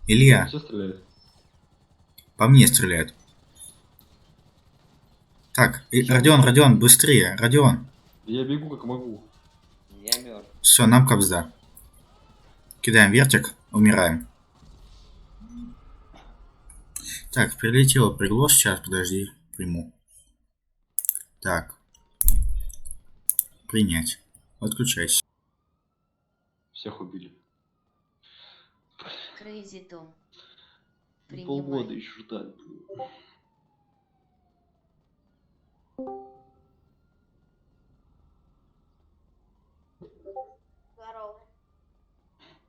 Илья, Все стреляет? по мне стреляют. Так, Родион, быстрее, Родион. Я бегу как могу. Я мертв. Все, нам кобзда. Кидаем вертик, умираем. Так, прилетело приглас, сейчас, подожди, приму. Так. Принять. Отключайся. Всех убили. Crazy Tom. Полгода Принимай. еще ждать было. Здорово.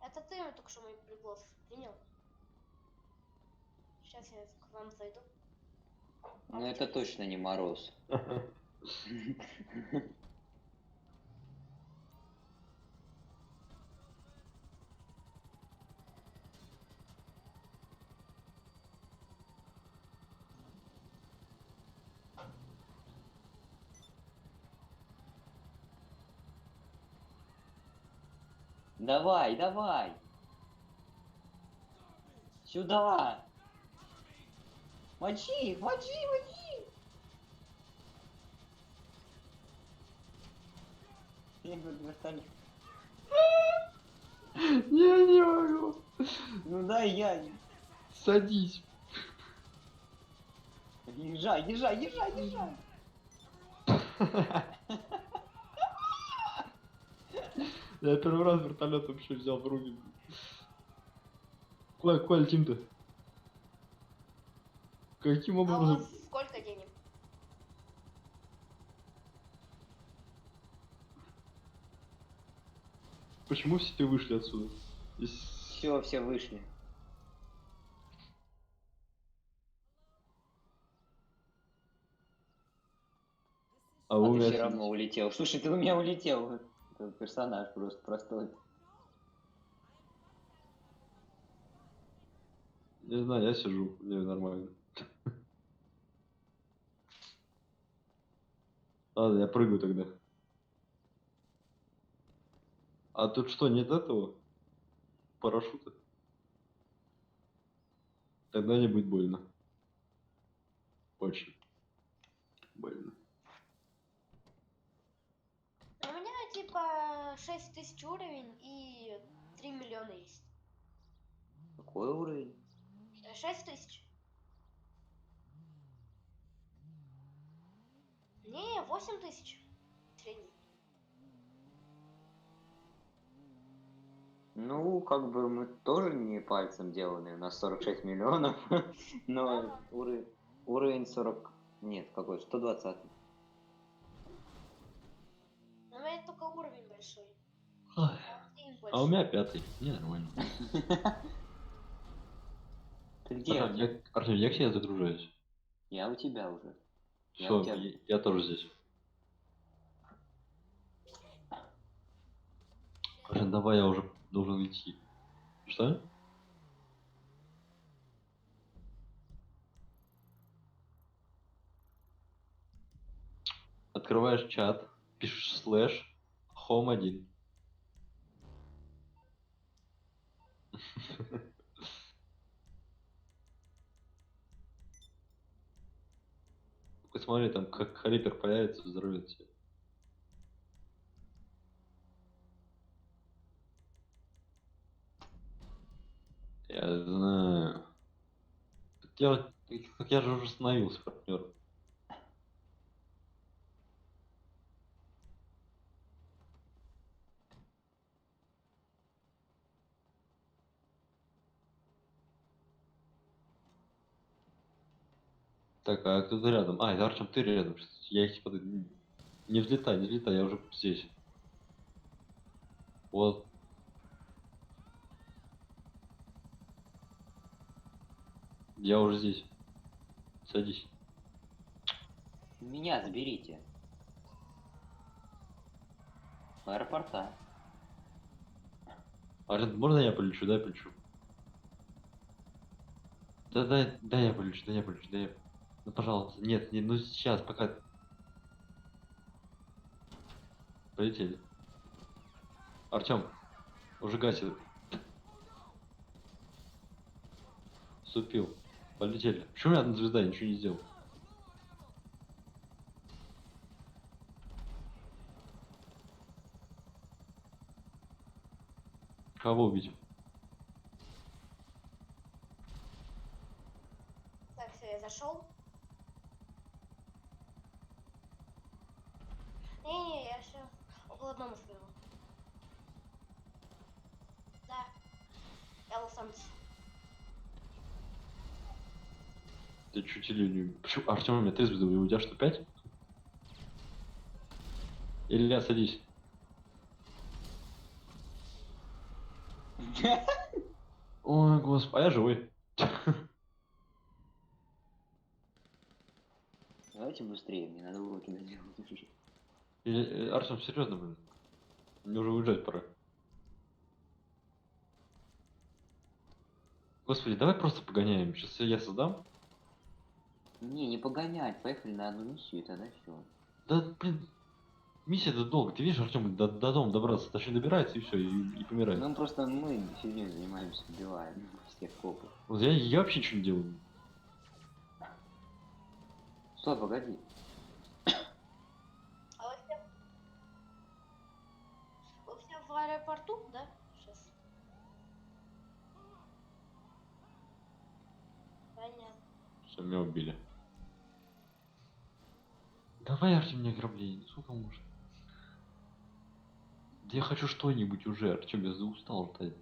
Это ты только что мой приглас принял? Сейчас я к вам зайду. Ну это точно не Мороз. Давай, давай! Сюда! Мочи их, мочи, мочи! Я говорю, вертолет. Не могу. Ну да, я. Садись. Езжай, езжай, езжай, езжай. Я первый раз вертолет вообще взял в руки. Куда летим-то? Каким А у образом? вас сколько денег? Почему все вышли отсюда? Все вышли. А А вы у ты меня все равно улетел. Слушай, ты у меня улетел. Этот персонаж просто простой. Не знаю, я сижу, мне нормально. Ладно, я прыгаю тогда. А тут что, нет этого? Парашюта? Тогда не будет больно. Очень больно. У меня типа 6000 уровень и 3 миллиона есть. Какой уровень? 6000. Не, 8000. Средний. Ну, как бы мы тоже не пальцем деланы, у нас 46 миллионов, но Ага. уровень 40... Нет, какой? 120. Но у меня только уровень большой. Ай. День А у больше. меня 5-й. Не, нормально. Ты где? Артем, я к тебе загружаюсь. Я у тебя уже. Я у Все, тебя. я тоже здесь. Артем, давай, я уже должен идти. Что? Открываешь чат, пишешь слэш, home 1. Посмотри, там как Харипер появится, взорвет тебя. Я знаю. Так я же уже становился партнером. Так, а кто-то рядом. А, это Артем, ты рядом. Я их типа... Не взлетай, не взлетай, я уже здесь. Вот. Я уже здесь. Садись. Меня заберите. В аэропорта. Артем, можно я полечу? Дай полечу. Да, дай я полечу, дай я... Ну, пожалуйста. Нет, не, ну сейчас, пока... Полетели. Артем, уже гасит. Вступил. Полетели. Почему у меня одна звезда? Я ничего не сделал. Кого убить? Так, все, я зашел. Не, я еще около дома своего. Да, я в Лос-Анджелесе. Ты чуть или не... Почему? Артем, у меня 3 звезды, у тебя что, 5? Илья, садись. Ой, господи, а я живой. Давайте быстрее, мне надо уроки доделать. Артем, серьезно, блин. Мне уже уезжать пора. Господи, давай просто погоняем. Сейчас я создам. Не погонять, поехали на одну миссию, и тогда все. Да, блин, миссия-то долго. Ты видишь, Артем до дома добраться, точнее добирается и все, и помирает. Ну просто мы фигней занимаемся, убиваем всех копов. Вот я вообще ничего не делаю. Стой, погоди. А вы все в аэропорту, да? Сейчас. Понятно. Все, меня убили. Давай, Артем, мне ограбление, ну сколько можно? Да я хочу что-нибудь уже, Артем, я заустал-то.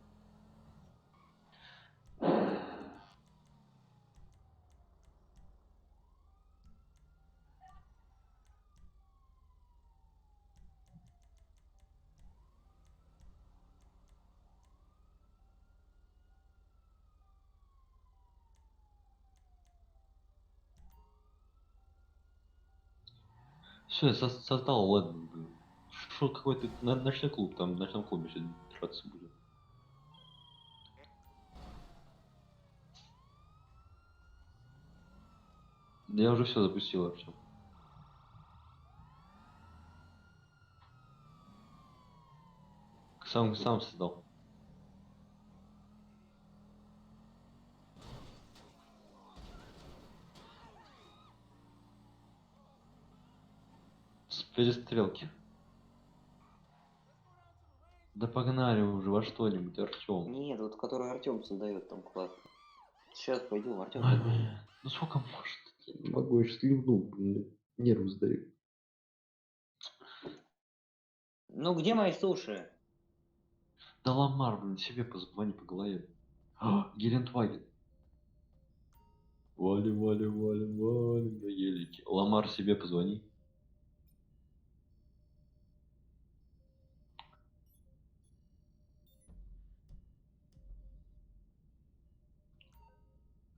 Все, я создал, ладно, блин. Что какой-то ночной клуб, там в ночном клубе сейчас драться будем. Да я уже все запустил, Артем. Сам создал. С перестрелки. Да погнали уже во что-нибудь, Артем. Нет, вот который Артем создает, там классно. Сейчас пойдем, Артем, Ой, пойдем. блин. Ну сколько может? Я не могу, я сейчас ливну, блин. Нервы сдаю. Ну где мои суши? Да Ламар, блин, себе позвони по голове. А, Гелендваген. Валим, валим, валим, валим на елике. Ламар, себе позвони.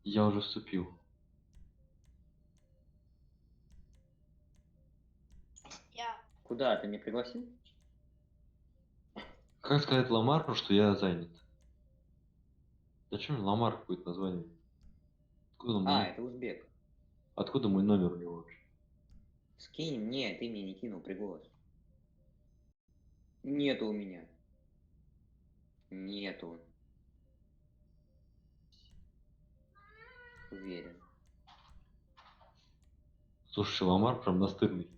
Я уже вступил. Я. Куда? Ты меня пригласил? Как сказать Ламару, что я занят? Зачем мне Ламар какое-то название? Откуда А, мой, это узбек. откуда мой номер у него вообще? Скинь мне, ты мне не кинул приглас. Нету у меня. Нету. Уверен. Слушай, Ламар прям настырный.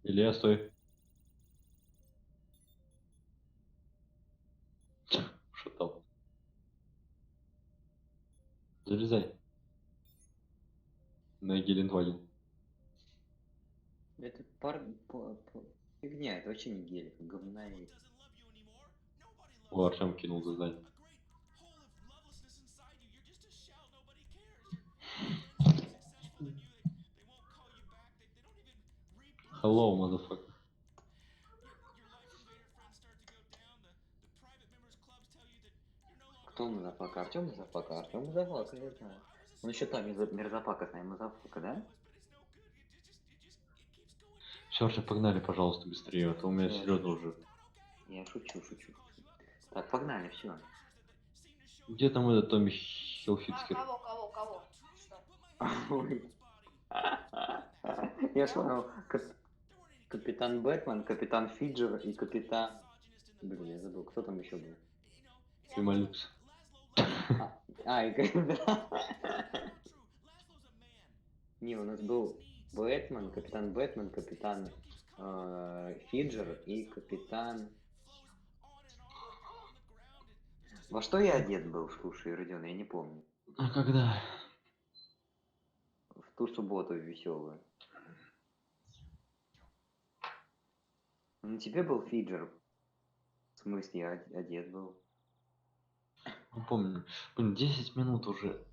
Илья, стой. Шатал. Залезай. На Гелендваген. Это фигня, это вообще не гелик, говна и... О, Артем кинул задание. Hello, motherfucker. Кто мазафака? Артем мазафака? Артем мазафака, я знаю. Он еще там мерзопака, с нами мазафака, да? Все, Артем, погнали, пожалуйста, быстрее, а то у меня Всё, серьезно уже. Я шучу. Так, погнали, все. Где там этот Томми Хилфицкер? Кого? Что? Я понял. Капитан Бэтмен, капитан Фиджер и капитан... Блин, я забыл, кто там еще был? Пималюкс. И капитан... Не, у нас был Бэтмен, капитан Фиджер и капитан... Во что я одет был, слушай, Родион, я не помню. А когда? В ту субботу веселую. На тебе был Фиджер. В смысле, я одет был. Не помню. Блин, 10 минут уже.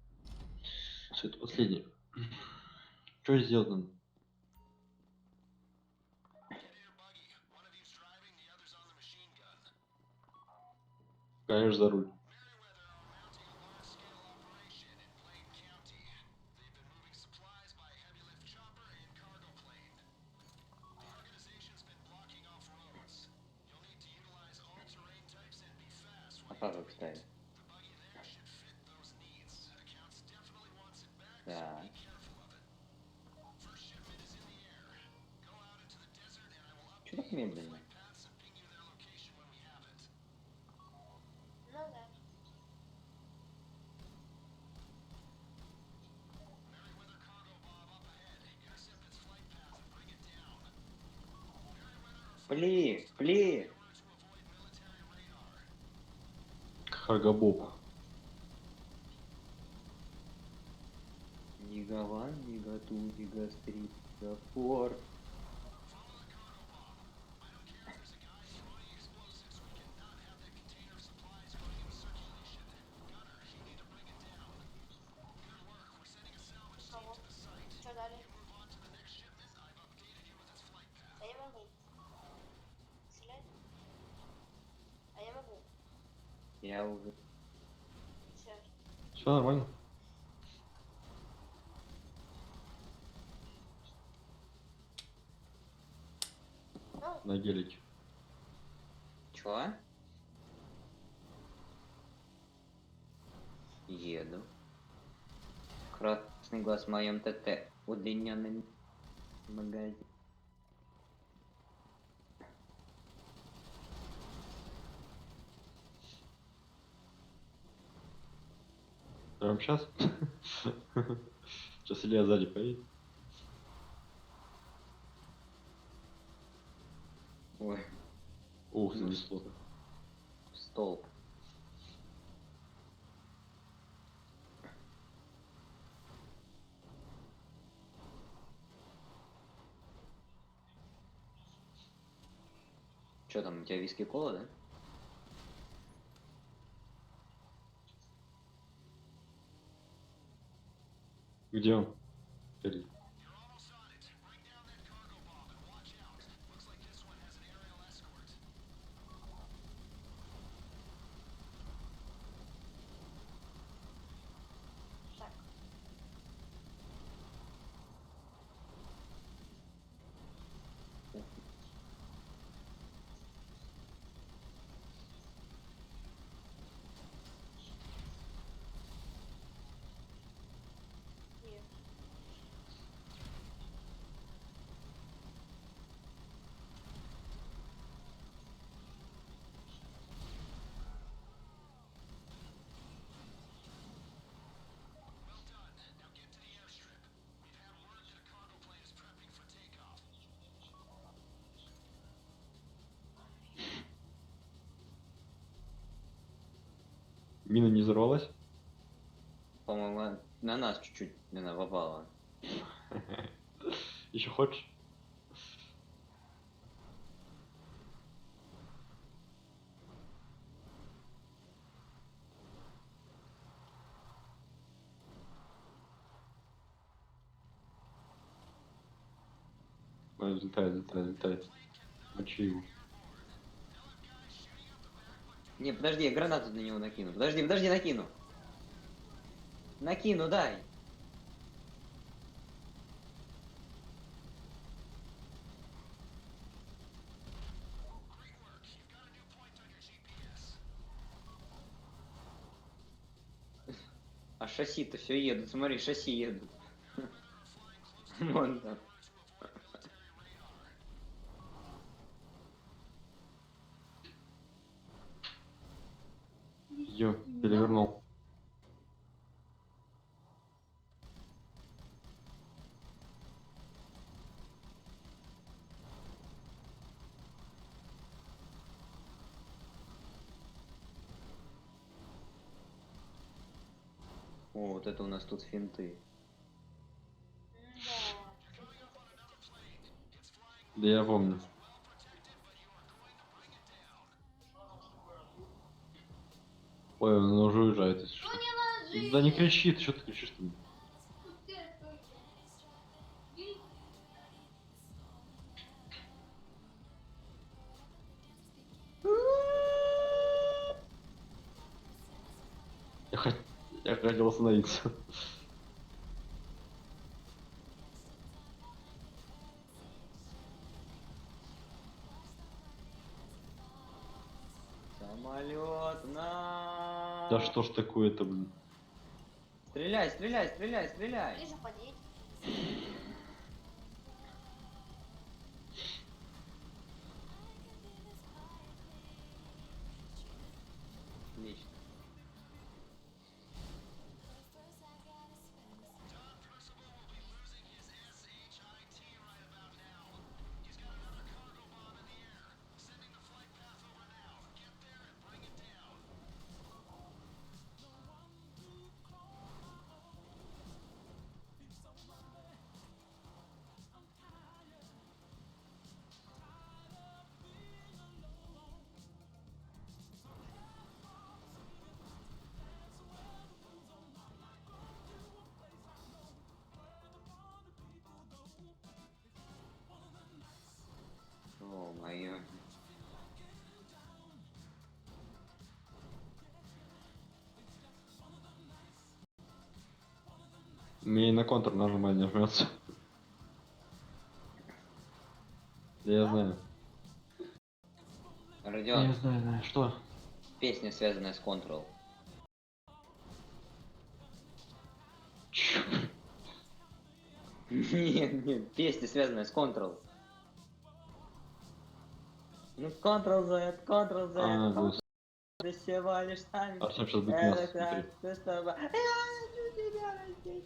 Все, это последнее. Что сделать надо? Конечно, за руль. А как ставить? Да. Че так медленно? Ну да. Пли! Харгабоб. Нига ван, нига ту, нига стрит, нига фор. Кого? Что далее? А я могу. Стрелять? А я могу. Я уже... Все. Все нормально. Ну, На гелике. Чё? Еду. Красный глаз в моем ТТ. Удлиненный магазин. Прям сейчас? Сейчас Илья сзади поедет. Ой, Ух, занесло. столб. Чё там, у тебя виски кола, да? Где он? Эль. так. Нет. Мина не взорвалась? По-моему, на нас чуть-чуть она попала. Еще хочешь? Ой, взлетает. Мочи его. Не, подожди, я гранату на него накину. Подожди, накину. Накину, дай. А шасси-то все едут, смотри, шасси едут. Вон там. Ё, перевернул. О, вот это у нас тут финты. Да. Да я помню. Ой, он уже уезжает, если что. Да не кричи, ты что ты кричишь-то? Я, хот... я хотел остановиться. Самолет на. Да что ж такое-то, блин. Стреляй, стреляй, стреляй, стреляй. Вижу, подъедь. Отлично. Мне и на контур нормально жмется. Я знаю. Родион, знаю. Что? песня, связанная с Control. Нет, песня, связанная с Control. Ну, Ctrl-Z, Ctrl-Z, А, Ctrl-Z, господи. ты всего лишь сами. Артем сейчас будет Это мясо смотреть. как ты с тобой. Я хочу тебя раздеть.